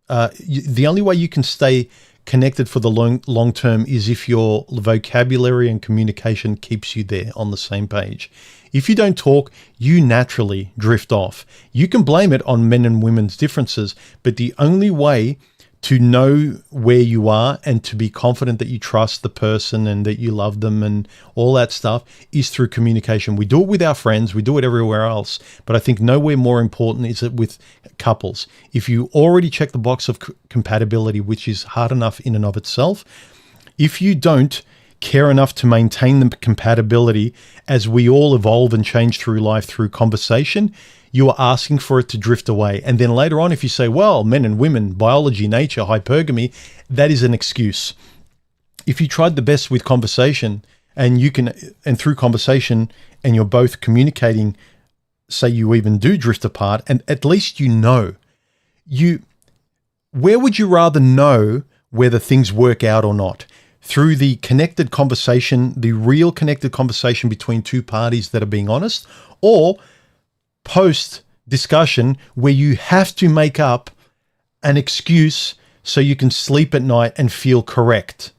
the only way you can stay connected for the long term is if your vocabulary and communication keeps you there on the same page. If you don't talk, you naturally drift off. You can blame it on men and women's differences, but the only way to know where you are and to be confident that you trust the person and that you love them and all that stuff is through communication. We do it with our friends. We do it everywhere else. But I think nowhere more important is it with couples. If you already check the box of compatibility, which is hard enough in and of itself, if you don't care enough to maintain the compatibility as we all evolve and change through life through conversation, you are asking for it to drift away. And then later on, if you say, well, men and women, biology, nature, hypergamy, that is an excuse. If you tried the best with conversation and through conversation and you're both communicating, say you even do drift apart, and at least where would you rather know whether things work out or not? Through the connected conversation, the real connected conversation between two parties that are being honest, or post discussion where you have to make up an excuse so you can sleep at night and feel correct.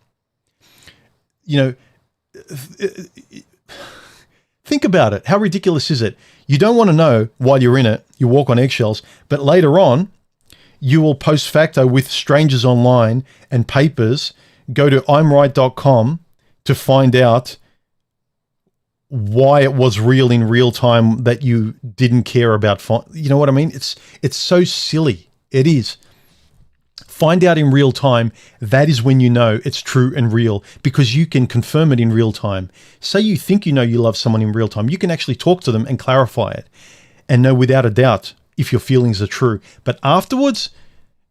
Think about it. How ridiculous is it? You don't want to know while you're in it. You walk on eggshells, but later on, you will post facto with strangers online and papers, go to imright.com to find out why it was real in real time that you didn't care about. You know what I mean? It's so silly. It is. Find out in real time. That is when you know it's true and real, because you can confirm it in real time. Say you think you know you love someone in real time. You can actually talk to them and clarify it and know without a doubt if your feelings are true. But afterwards,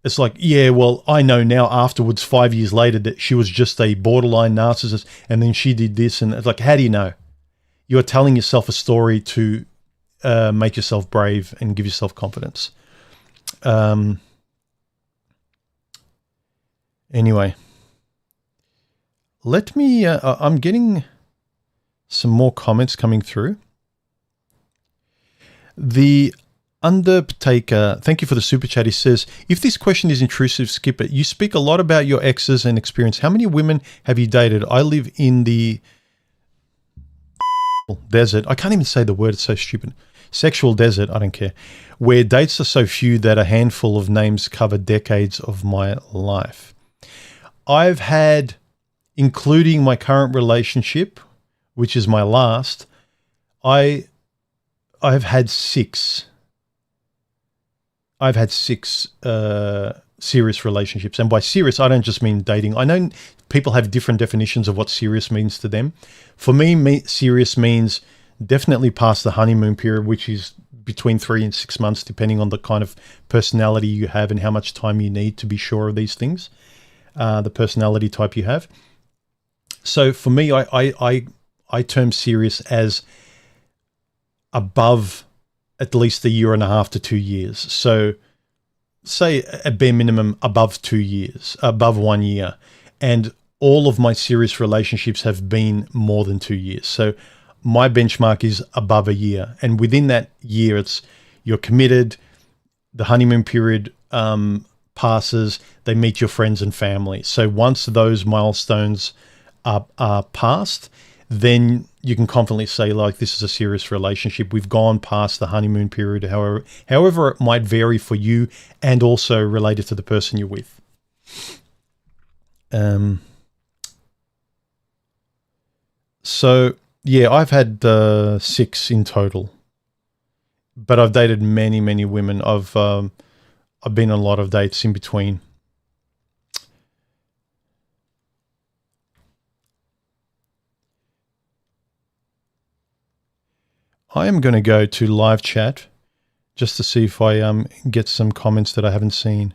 it's like, yeah, well, I know now afterwards, 5 years later, that she was just a borderline narcissist and then she did this. And it's like, how do you know? you're telling yourself a story to make yourself brave and give yourself confidence. Anyway, let me, I'm getting some more comments coming through. The Undertaker, thank you for the super chat. He says, if this question is intrusive, skip it. You speak a lot about your exes and experience. How many women have you dated? I live in the desert. I can't even say the word. It's so stupid. Sexual desert. I don't care. Where dates are so few that a handful of names cover decades of my life. I've had, including my current relationship, which is my last, I've had six. I've had six serious relationships. And by serious, I don't just mean dating. I know people have different definitions of what serious means to them. For me, serious means definitely past the honeymoon period, which is between 3 and 6 months, depending on the kind of personality you have and how much time you need to be sure of these things, the personality type you have. So for me, I term serious as above at least a year and a half to 2 years. So say a bare minimum above 2 years, above 1 year. And all of my serious relationships have been more than 2 years. So my benchmark is above a year. And within that year, you're committed, the honeymoon period passes, they meet your friends and family. So once those milestones are passed, then you can confidently say, like, this is a serious relationship. We've gone past the honeymoon period, however it might vary for you and also related to the person you're with. So, yeah, I've had 6 in total. But I've dated many, many women. I've been on a lot of dates in between. I am going to go to live chat just to see if I get some comments that I haven't seen.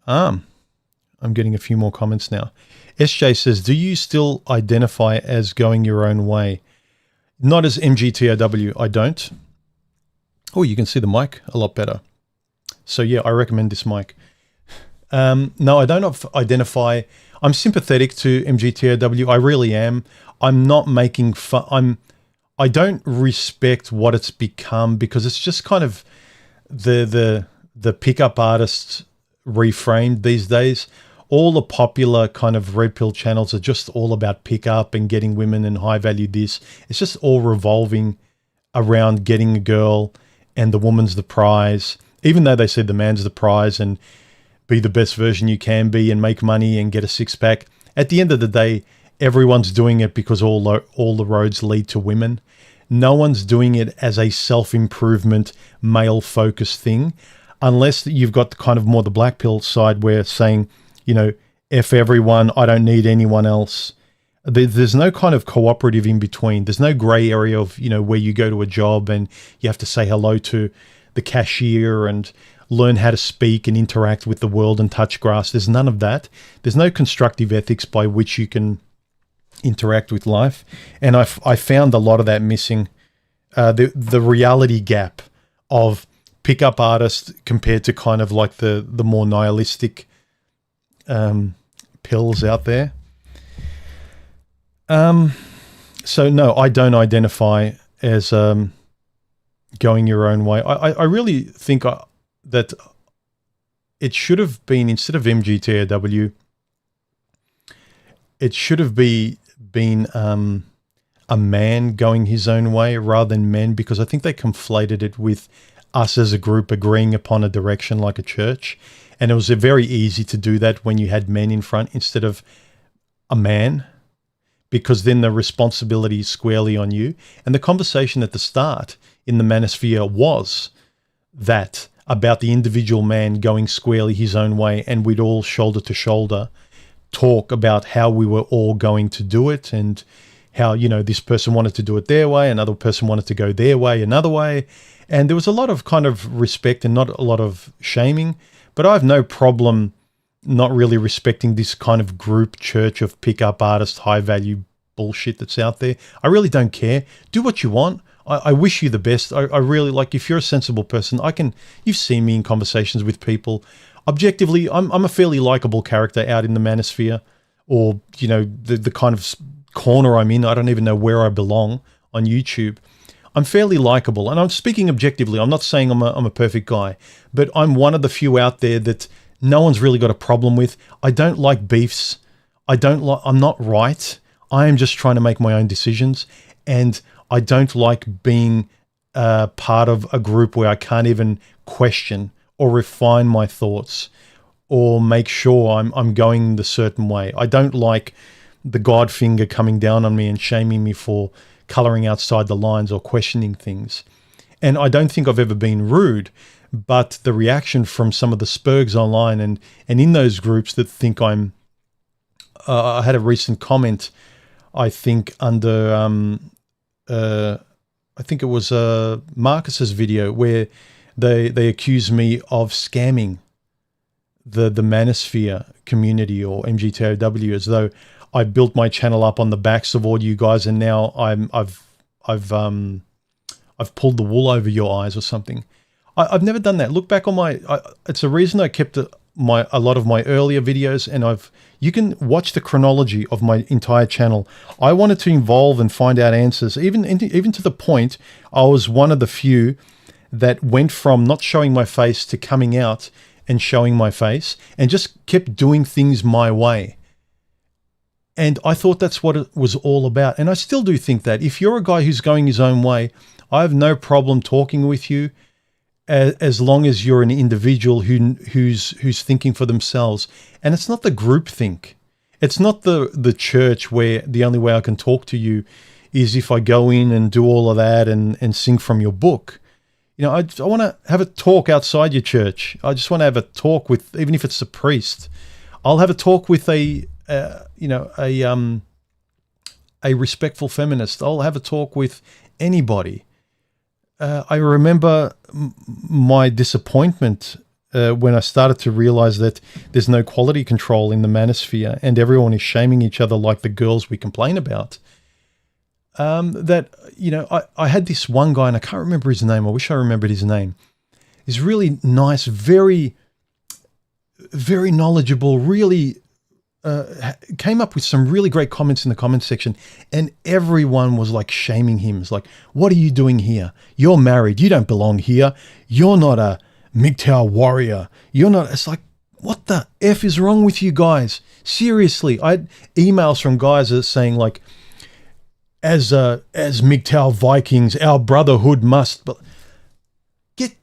I'm getting a few more comments now. SJ says, do you still identify as going your own way? Not as MGTOW, I don't. Oh, you can see the mic a lot better. So yeah, I recommend this mic. No, I don't identify. I'm sympathetic to MGTOW. I really am. I'm not making fun. I don't respect what it's become because it's just kind of the pickup artists reframed these days. All the popular kind of red pill channels are just all about pickup and getting women and high value this. It's just all revolving around getting a girl and the woman's the prize, even though they said the man's the prize and be the best version you can be and make money and get a six pack. At the end of the day, everyone's doing it because all the roads lead to women. No one's doing it as a self-improvement, male-focused thing, unless you've got the kind of more the black pill side where saying, you know, F everyone, I don't need anyone else. There's no kind of cooperative in between. There's no gray area of, you know, where you go to a job and you have to say hello to the cashier and learn how to speak and interact with the world and touch grass. There's none of that. There's no constructive ethics by which you can interact with life. And I found a lot of that missing. The reality gap of pickup artists compared to kind of like the more nihilistic pills out there. So no, I don't identify as going your own way. I really think that it should have been, instead of MGTOW, it should have been a man going his own way rather than men, because I think they conflated it with us as a group agreeing upon a direction like a church. And it was very easy to do that when you had men in front instead of a man, because then the responsibility is squarely on you. And the conversation at the start in the manosphere was that about the individual man going squarely his own way, and we'd all shoulder to shoulder talk about how we were all going to do it and how, you know, this person wanted to do it their way, another person wanted to go their way, another way. And there was a lot of kind of respect and not a lot of shaming. But I have no problem not really respecting this kind of group church of pickup artist, high value bullshit that's out there. I really don't care. Do what you want. I wish you the best. I really, like, if you're a sensible person, you've seen me in conversations with people. Objectively, I'm a fairly likable character out in the manosphere, or, you know, the kind of corner I'm in. I don't even know where I belong on YouTube. I'm fairly likable, and I'm speaking objectively. I'm not saying I'm a perfect guy, but I'm one of the few out there that no one's really got a problem with. I don't like beefs. I'm not right. I am just trying to make my own decisions, and I don't like being part of a group where I can't even question or refine my thoughts or make sure I'm going the certain way. I don't like the God finger coming down on me and shaming me for coloring outside the lines or questioning things. And I don't think I've ever been rude, but the reaction from some of the spurgs online and in those groups that think I'm... I had a recent comment, I think, under... I think it was Marcus's video where they accused me of scamming the manosphere community or MGTOW, as though I built my channel up on the backs of all you guys, and now I've pulled the wool over your eyes or something. I've never done that. Look back on it's a reason I kept a lot of my earlier videos, and you can watch the chronology of my entire channel. I wanted to involve and find out answers, even to the point I was one of the few that went from not showing my face to coming out and showing my face, and just kept doing things my way. And I thought that's what it was all about. And I still do think that. If you're a guy who's going his own way, I have no problem talking with you, as long as you're an individual who's thinking for themselves. And it's not the group think. It's not the church where the only way I can talk to you is if I go in and do all of that and sing from your book. You know, I want to have a talk outside your church. I just want to have a talk with, even if it's a priest. I'll have a talk with a respectful feminist. I'll have a talk with anybody. I remember my disappointment when I started to realize that there's no quality control in the manosphere and everyone is shaming each other like the girls we complain about. I had this one guy, and I can't remember his name. I wish I remembered his name. He's really nice, very, very knowledgeable, really came up with some really great comments in the comments section, and everyone was like shaming him. It's like, what are you doing here? You're married. You don't belong here. You're not a MGTOW warrior. You're not. It's like, what the F is wrong with you guys? Seriously. I had emails from guys that saying like, as MGTOW Vikings, our brotherhood must, but get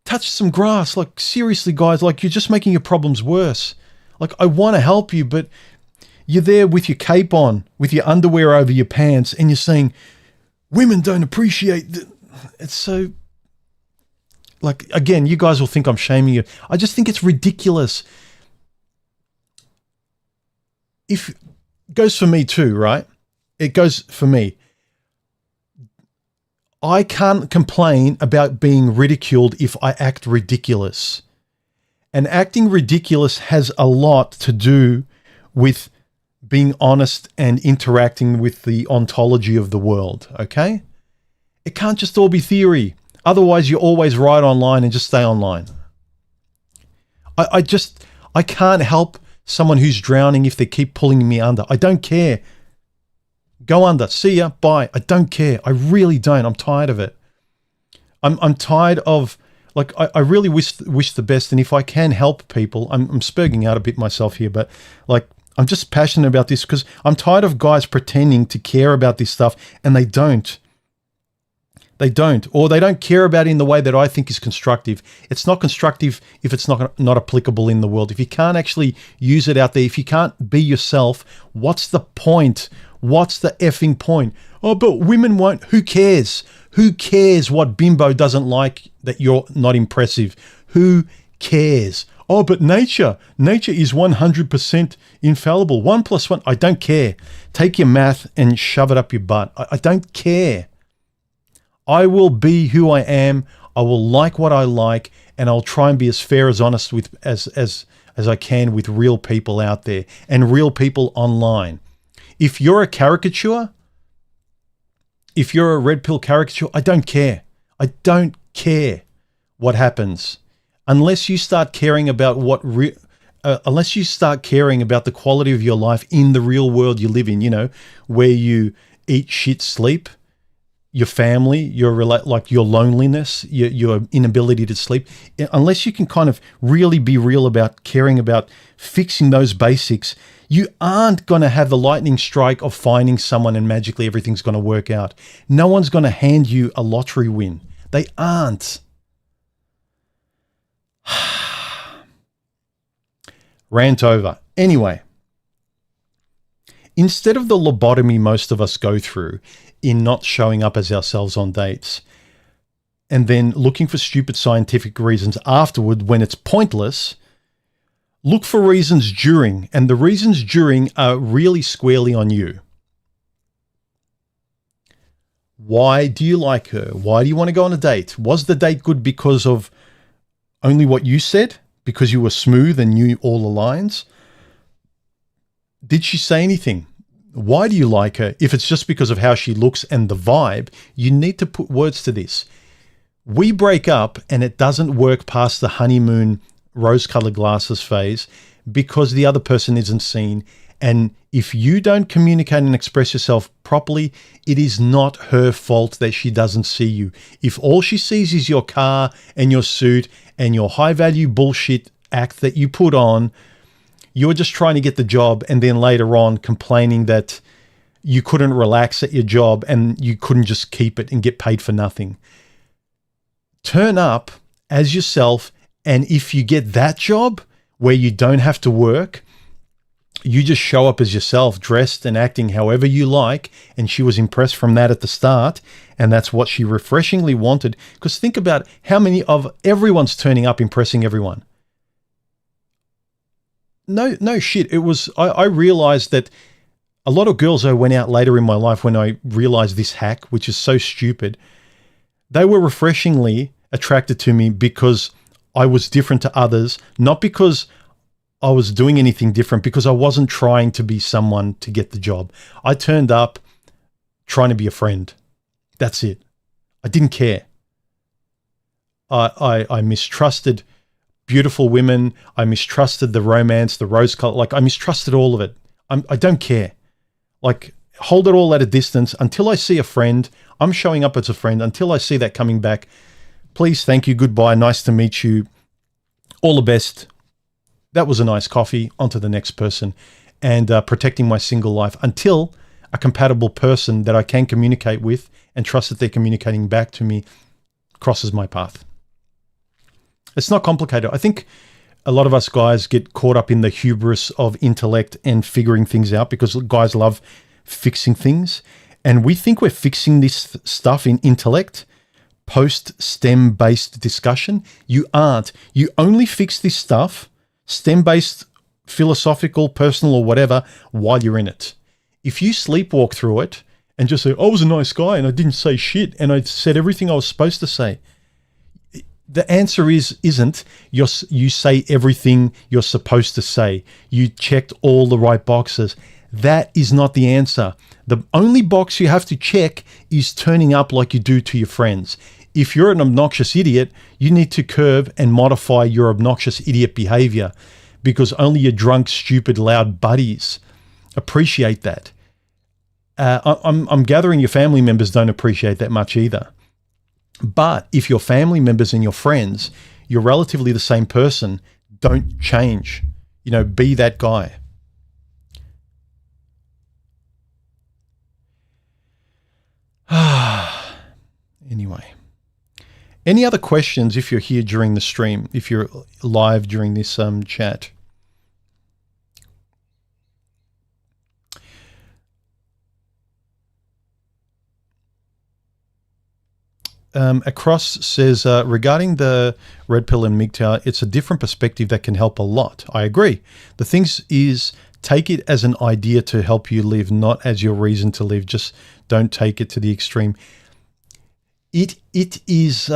touch some grass. Like, seriously, guys, like, you're just making your problems worse. Like, I want to help you, but you're there with your cape on, with your underwear over your pants, and you're saying, women don't appreciate it's so, like, again, you guys will think I'm shaming you. I just think it's ridiculous. If it goes for me too, right? It goes for me. I can't complain about being ridiculed if I act ridiculous. And acting ridiculous has a lot to do with being honest and interacting with the ontology of the world, okay? It can't just all be theory. Otherwise, you're always right online and just stay online. I can't help someone who's drowning if they keep pulling me under. I don't care. Go under. See ya. Bye. I don't care. I really don't. I'm tired of it. I'm tired of, like, I really wish the best. And if I can help people, I'm spurging out a bit myself here, but like, I'm just passionate about this because I'm tired of guys pretending to care about this stuff and they don't. They don't, or they don't care about it in the way that I think is constructive. It's not constructive if it's not applicable in the world. If you can't actually use it out there, if you can't be yourself, what's the point? What's the effing point? Oh, but women won't. Who cares? Who cares what bimbo doesn't like that you're not impressive? Who cares? Oh, but nature is 100% infallible. 1 + 1. I don't care. Take your math and shove it up your butt. I don't care. I will be who I am. I will like what I like, and I'll try and be as fair, as honest with as as I can with real people out there and real people online. If you're a caricature, if you're a red pill caricature, I don't care. I don't care what happens unless you start caring about unless you start caring about the quality of your life in the real world you live in, you know, where you eat, shit, sleep, your family, your loneliness, your inability to sleep. Unless you can kind of really be real about caring about fixing those basics, you aren't going to have the lightning strike of finding someone and magically everything's going to work out. No one's going to hand you a lottery win. They aren't. Rant over. Anyway, instead of the lobotomy most of us go through in not showing up as ourselves on dates and then looking for stupid scientific reasons afterward when it's pointless, look for reasons during, and the reasons during are really squarely on you. Why do you like her? Why do you want to go on a date? Was the date good because of only what you said? Because you were smooth and knew all the lines? Did she say anything? Why do you like her? If it's just because of how she looks and the vibe, you need to put words to this. We break up and it doesn't work past the honeymoon rose-colored glasses phase because the other person isn't seen. And if you don't communicate and express yourself properly, it is not her fault that she doesn't see you. If all she sees is your car and your suit and your high-value bullshit act that you put on, you're just trying to get the job and then later on complaining that you couldn't relax at your job and you couldn't just keep it and get paid for nothing. Turn up as yourself, and if you get that job where you don't have to work, you just show up as yourself, dressed and acting however you like, and she was impressed from that at the start, and that's what she refreshingly wanted. Because think about how many of everyone's turning up impressing everyone. No shit. It was, I realized that a lot of girls I went out later in my life when I realized this hack, which is so stupid, they were refreshingly attracted to me because I was different to others, not because I was doing anything different, because I wasn't trying to be someone to get the job. I turned up trying to be a friend. That's it. I didn't care. I mistrusted beautiful women. I mistrusted the romance, the rose color. Like, I mistrusted all of it. I don't care. Like, hold it all at a distance. Until I see a friend, I'm showing up as a friend. Until I see that coming back, please, thank you, goodbye, nice to meet you, all the best. That was a nice coffee, on to the next person. And protecting my single life until a compatible person that I can communicate with and trust that they're communicating back to me crosses my path. It's not complicated. I think a lot of us guys get caught up in the hubris of intellect and figuring things out because guys love fixing things. And we think we're fixing this stuff in intellect, post-STEM-based discussion. You aren't. You only fix this stuff, STEM-based, philosophical, personal, or whatever, while you're in it. If you sleepwalk through it and just say, I was a nice guy and I didn't say shit and I said everything I was supposed to say, the answer isn't you say everything you're supposed to say. You checked all the right boxes. That is not the answer. The only box you have to check is turning up like you do to your friends. If you're an obnoxious idiot, you need to curb and modify your obnoxious idiot behavior because only your drunk, stupid, loud buddies appreciate that. I'm gathering your family members don't appreciate that much either. But if your family members and your friends, you're relatively the same person, don't change. You know, be that guy. Anyway, any other questions if you're here during the stream, if you're live during this chat? Across says, regarding the red pill and MGTOW, it's a different perspective that can help a lot. I agree. The thing is, take it as an idea to help you live, not as your reason to live. Just don't take it to the extreme. It is,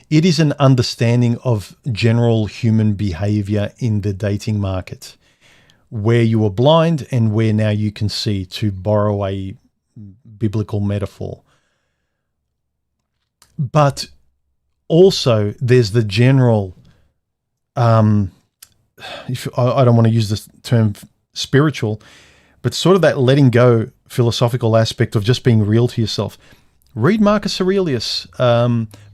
It is an understanding of general human behavior in the dating market, where you were blind and where now you can see, to borrow a biblical metaphor. But also there's the general, I don't want to use this term spiritual, but sort of that letting go philosophical aspect of just being real to yourself. Read Marcus Aurelius,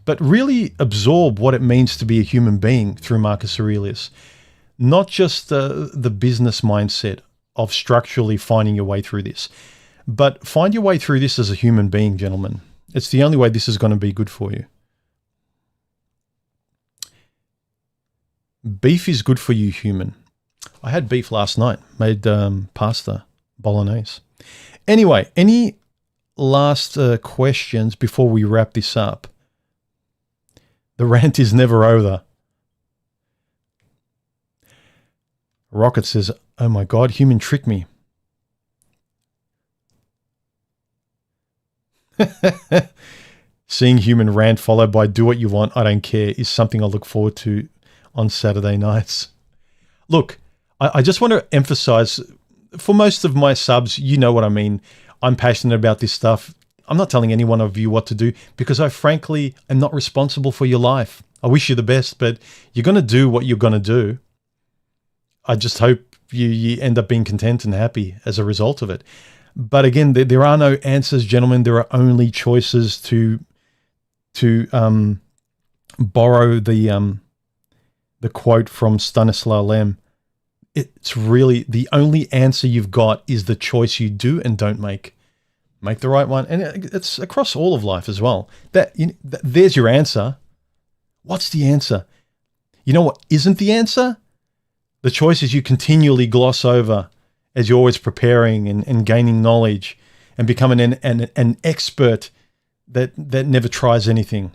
but really absorb what it means to be a human being through Marcus Aurelius. Not just the business mindset of structurally finding your way through this, but find your way through this as a human being, gentlemen. It's the only way this is going to be good for you. Beef is good for you, human. I had beef last night, made pasta bolognese. Anyway, any last questions before we wrap this up? The rant is never over. Rocket says, oh my God, human tricked me. Seeing human rant followed by do what you want, I don't care, is something I look forward to on Saturday nights. Look, I just want to emphasize, for most of my subs, you know what I mean. I'm passionate about this stuff. I'm not telling any one of you what to do because I frankly am not responsible for your life. I wish you the best, but you're going to do what you're going to do. I just hope you end up being content and happy as a result of it. But again, there are no answers, gentlemen. There are only choices. To borrow the quote from Stanislaw Lem, it's really the only answer you've got is the choice you do and don't make. Make the right one, and it's across all of life as well. There's your answer. What's the answer? You know what isn't the answer? The choices you continually gloss over as you're always preparing and gaining knowledge and becoming an expert that never tries anything.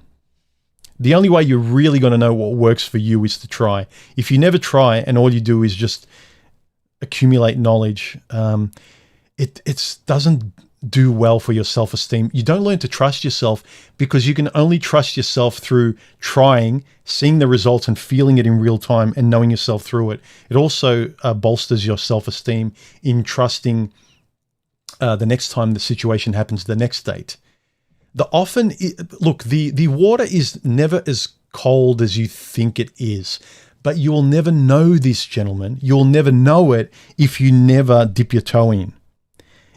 The only way you're really going to know what works for you is to try. If you never try and all you do is just accumulate knowledge, it doesn't do well for your self-esteem. You don't learn to trust yourself because you can only trust yourself through trying, seeing the results and feeling it in real time and knowing yourself through it. It also bolsters your self-esteem in trusting the next time the situation happens, the next date. Look, the water is never as cold as you think it is, but you will never know this, gentlemen. You'll never know it if you never dip your toe in.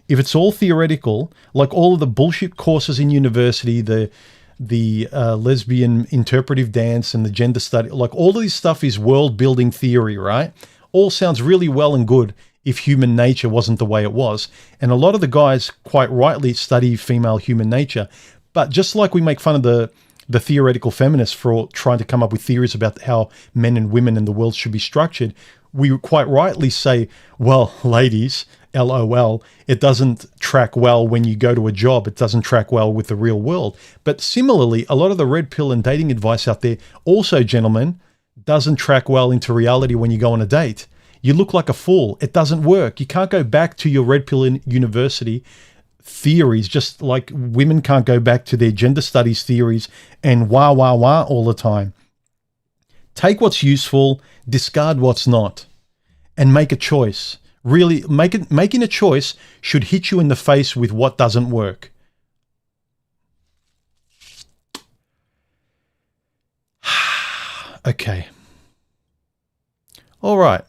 If it's all theoretical, like all of the bullshit courses in university, the lesbian interpretive dance and the gender study, like all of this stuff is world building theory, right? All sounds really well and good if human nature wasn't the way it was. And a lot of the guys quite rightly study female human nature. But just like we make fun of the theoretical feminists for trying to come up with theories about how men and women in the world should be structured, we quite rightly say, well, ladies, LOL, it doesn't track well when you go to a job. It doesn't track well with the real world. But similarly, a lot of the red pill and dating advice out there also, gentlemen, doesn't track well into reality when you go on a date. You look like a fool. It doesn't work. You can't go back to your red pill in university theories, just like women can't go back to their gender studies theories and wah, wah, wah all the time. Take what's useful, discard what's not, and make a choice. Really, making a choice should hit you in the face with what doesn't work. Okay. All right.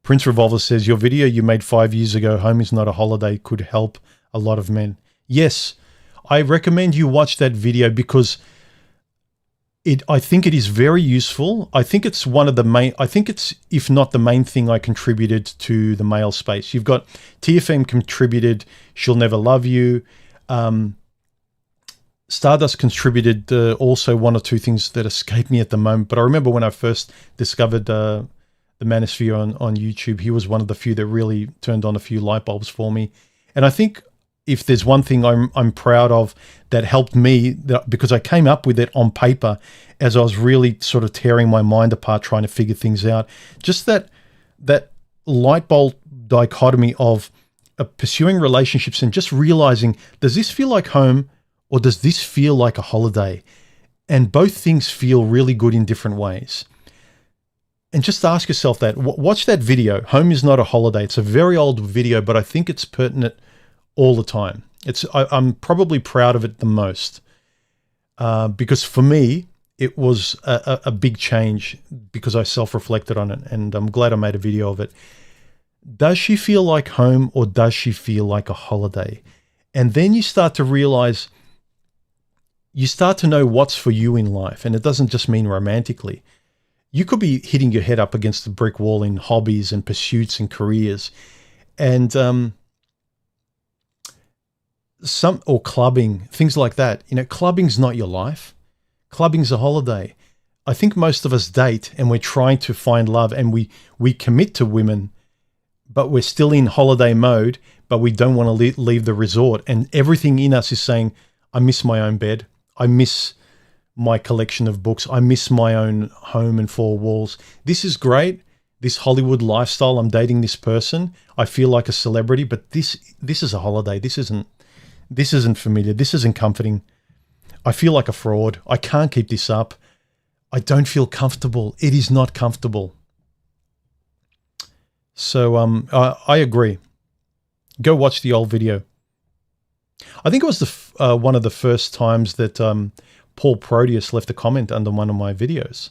Prince Revolver says, your video you made 5 years ago, Home is Not a Holiday, could help a lot of men. Yes, I recommend you watch that video because I think it is very useful. I think it's one of the main, I think it's, if not the main thing I contributed to the male space. You've got TFM contributed She'll Never Love You. Stardust contributed also one or two things that escape me at the moment. But I remember when I first discovered the manosphere on YouTube, he was one of the few that really turned on a few light bulbs for me. And I think if there's one thing I'm proud of that helped me, because I came up with it on paper as I was really sort of tearing my mind apart trying to figure things out, just that light bulb dichotomy of pursuing relationships and just realizing, does this feel like home or does this feel like a holiday? And both things feel really good in different ways. And just ask yourself that. Watch that video. Home is not a holiday. It's a very old video, but I think it's pertinent all the time. I'm probably proud of it the most because for me, it was a big change because I self-reflected on it, and I'm glad I made a video of it. Does she feel like home or does she feel like a holiday? And then you start to realize, you start to know what's for you in life. And it doesn't just mean romantically. You could be hitting your head up against the brick wall in hobbies and pursuits and careers. And or clubbing, things like that. You know, clubbing's not your life. Clubbing's a holiday. I think most of us date and we're trying to find love, and we commit to women, but we're still in holiday mode, but we don't want to leave the resort. And everything in us is saying, I miss my own bed. I miss my collection of books. I miss my own home and four walls. This is great. This Hollywood lifestyle, I'm dating this person. I feel like a celebrity, but this is a holiday. This isn't familiar. This isn't comforting. I feel like a fraud. I can't keep this up. I don't feel comfortable. It is not comfortable. So I agree. Go watch the old video. I think it was one of the first times that Paul Proteus left a comment under one of my videos.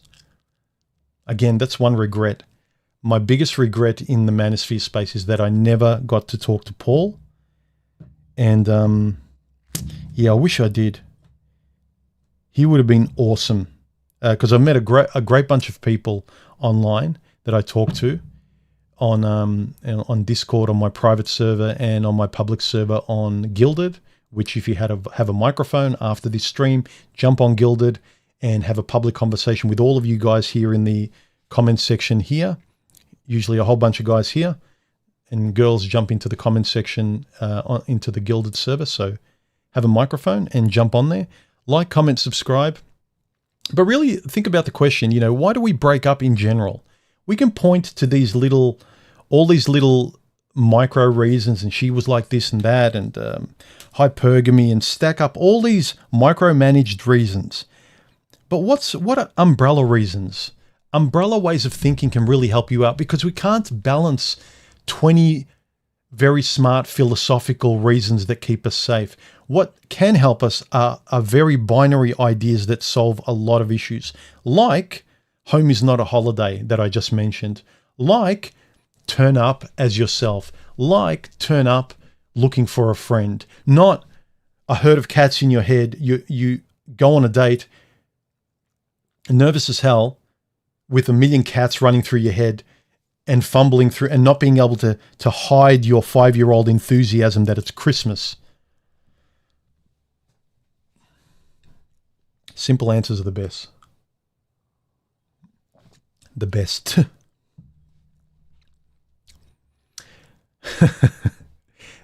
Again, that's one regret. My biggest regret in the manosphere space is that I never got to talk to Paul. And yeah, I wish I did. He would have been awesome because I've met a great bunch of people online that I talk to on Discord, on my private server, and on my public server on Gilded, which if you have a microphone after this stream, jump on Gilded and have a public conversation with all of you guys here in the comments section here. Usually a whole bunch of guys here, and girls jump into the comments section into the Gilded server. So have a microphone and jump on there. Like, comment, subscribe. But really think about the question, you know, why do we break up in general? We can point to all these little micro reasons, and she was like this and that, and hypergamy, and stack up all these micromanaged reasons. But what are umbrella reasons? Umbrella ways of thinking can really help you out, because we can't balance 20 very smart philosophical reasons that keep us safe. What can help us are very binary ideas that solve a lot of issues, like home is not a holiday that I just mentioned, like turn up as yourself, like turn up looking for a friend, not a herd of cats in your head. You go on a date nervous as hell with a million cats running through your head and fumbling through and not being able to hide your 5-year-old enthusiasm that it's Christmas. Simple answers are the best. The best.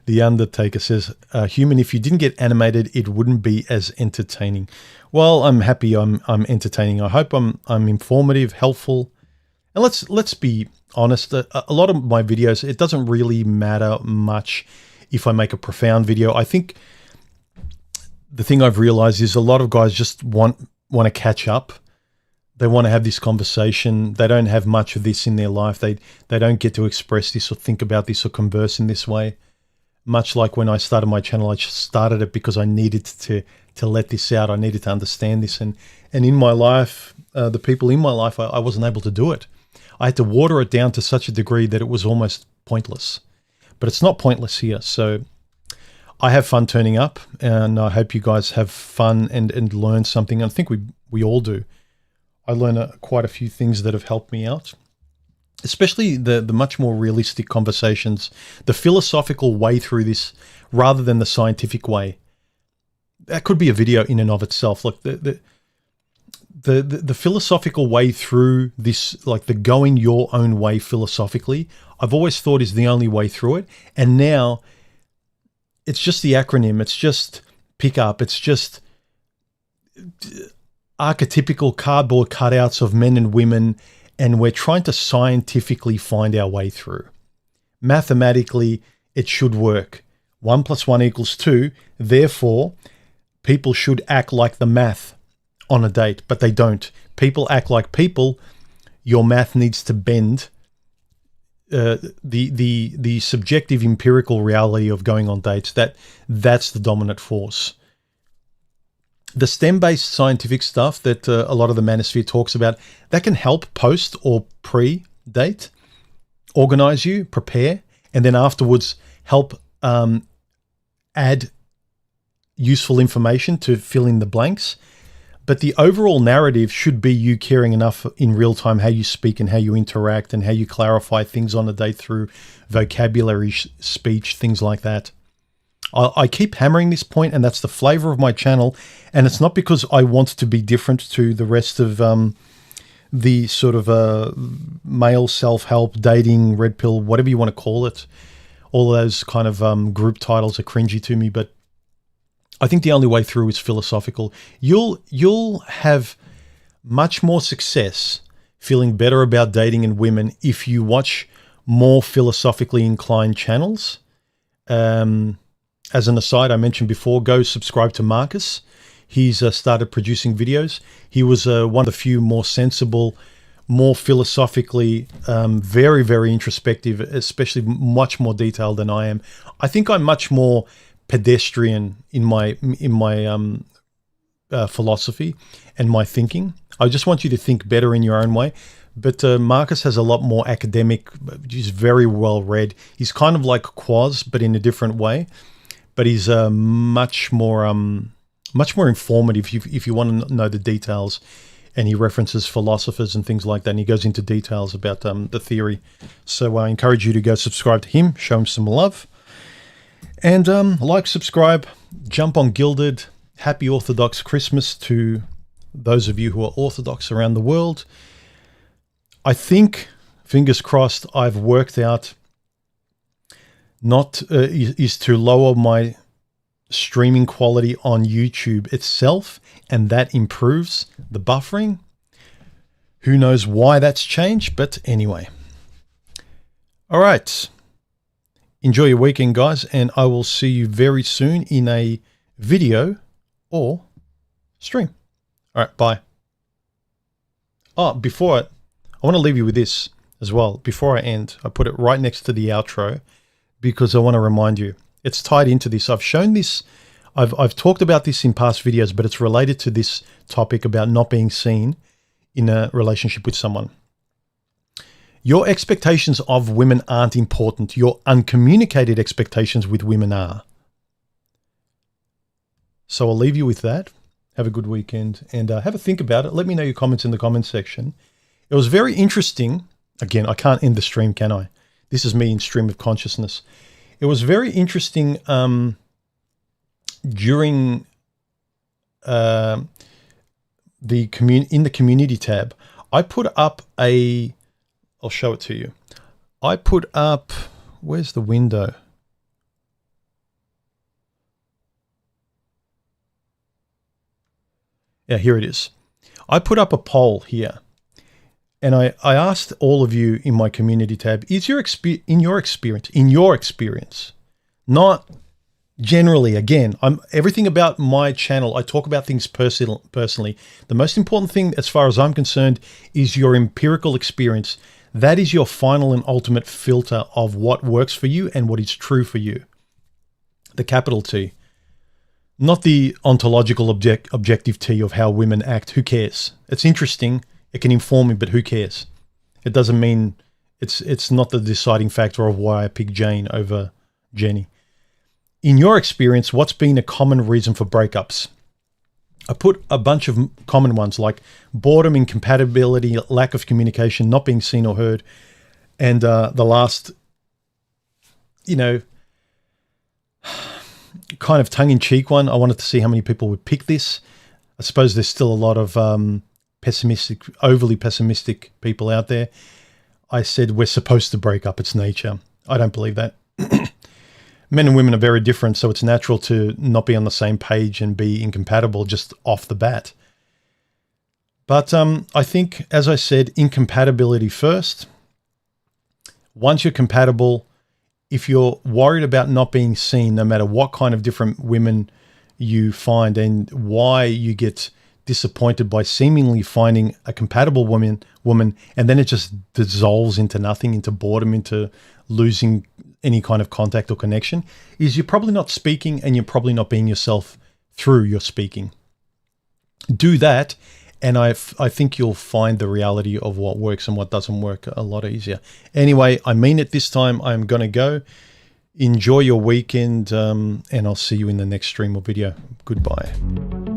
The Undertaker says, human, if you didn't get animated, it wouldn't be as entertaining. Well, I'm happy I'm entertaining. I hope I'm informative, helpful. And let's be honest, a lot of my videos, it doesn't really matter much if I make a profound video. I think the thing I've realized is a lot of guys just want to catch up. They want to have this conversation. They don't have much of this in their life. They don't get to express this or think about this or converse in this way. Much like when I started my channel, I just started it because I needed to let this out. I needed to understand this. And in my life, the people in my life, I wasn't able to do it. I had to water it down to such a degree that it was almost pointless. But it's not pointless here. So I have fun turning up, and I hope you guys have fun and learn something. I think we all do. I learn quite a few things that have helped me out, especially the much more realistic conversations, the philosophical way through this rather than the scientific way. That could be a video in and of itself. Like the philosophical way through this, like the going your own way philosophically, I've always thought is the only way through it. And now it's just the acronym. It's just pick up. It's just archetypical cardboard cutouts of men and women. And we're trying to scientifically find our way through. Mathematically, it should work. 1 + 1 = 2. Therefore, people should act like the math on a date, but they don't. People act like people. Your math needs to bend the subjective empirical reality of going on dates. That's the dominant force. The STEM-based scientific stuff that a lot of the manosphere talks about, that can help post or pre-date, organize you, prepare, and then afterwards help add useful information to fill in the blanks. But the overall narrative should be you caring enough in real time how you speak and how you interact and how you clarify things on a date through vocabulary, speech, things like that. I keep hammering this point, and that's the flavor of my channel. And it's not because I want to be different to the rest of the sort of male self-help, dating, red pill, whatever you want to call it. All those kind of group titles are cringy to me, but I think the only way through is philosophical. You'll have much more success feeling better about dating and women if you watch more philosophically inclined channels. As an aside, I mentioned before, go subscribe to Marcus. He's started producing videos. He was one of the few more sensible, more philosophically, very, very introspective, especially much more detailed than I am. I think I'm much more pedestrian in my philosophy and my thinking. I just want you to think better in your own way. But Marcus has a lot more academic. He's very well read. He's kind of like Quaz, but in a different way. But he's much more informative if you want to know the details. And he references philosophers and things like that. And he goes into details about the theory. So I encourage you to go subscribe to him, show him some love. And like, subscribe, jump on Gilded. Happy Orthodox Christmas to those of you who are Orthodox around the world. I think, fingers crossed, I've worked out is to lower my streaming quality on YouTube itself, and that improves the buffering. Who knows why that's changed, but anyway. All right. Enjoy your weekend, guys, and I will see you very soon in a video or stream. All right, bye. Oh, I want to leave you with this as well. Before I end, I put it right next to the outro because I want to remind you. It's tied into this. I've shown this. I've talked about this in past videos, but it's related to this topic about not being seen in a relationship with someone. Your expectations of women aren't important. Your uncommunicated expectations with women are. So I'll leave you with that. Have a good weekend and have a think about it. Let me know your comments in the comments section. It was very interesting. Again, I can't end the stream, can I? This is me in stream of consciousness. It was very interesting during in the community tab. I put up I'll show it to you. I put up, where's the window? Yeah, here it is. I put up a poll here. And I asked all of you in my community tab, in your experience, not generally, again, everything about my channel, I talk about things personally. The most important thing, as far as I'm concerned, is your empirical experience. That is your final and ultimate filter of what works for you and what is true for you. The capital T. Not the ontological objective T of how women act. Who cares? It's interesting. It can inform me, but who cares? It doesn't mean it's not the deciding factor of why I pick Jane over Jenny. In your experience, what's been a common reason for breakups? I put a bunch of common ones like boredom, incompatibility, lack of communication, not being seen or heard. And the last, kind of tongue-in-cheek one, I wanted to see how many people would pick this. I suppose there's still a lot of overly pessimistic people out there. I said we're supposed to break up. It's nature. I don't believe that. Men and women are very different, so it's natural to not be on the same page and be incompatible just off the bat. But I think, as I said, incompatibility first. Once you're compatible, if you're worried about not being seen, no matter what kind of different women you find and why you get disappointed by seemingly finding a compatible woman, and then it just dissolves into nothing, into boredom, into losing any kind of contact or connection, is you're probably not speaking and you're probably not being yourself through your speaking. Do that, and I think you'll find the reality of what works and what doesn't work a lot easier. Anyway, I mean it this time. I'm going to go. Enjoy your weekend, and I'll see you in the next stream or video. Goodbye.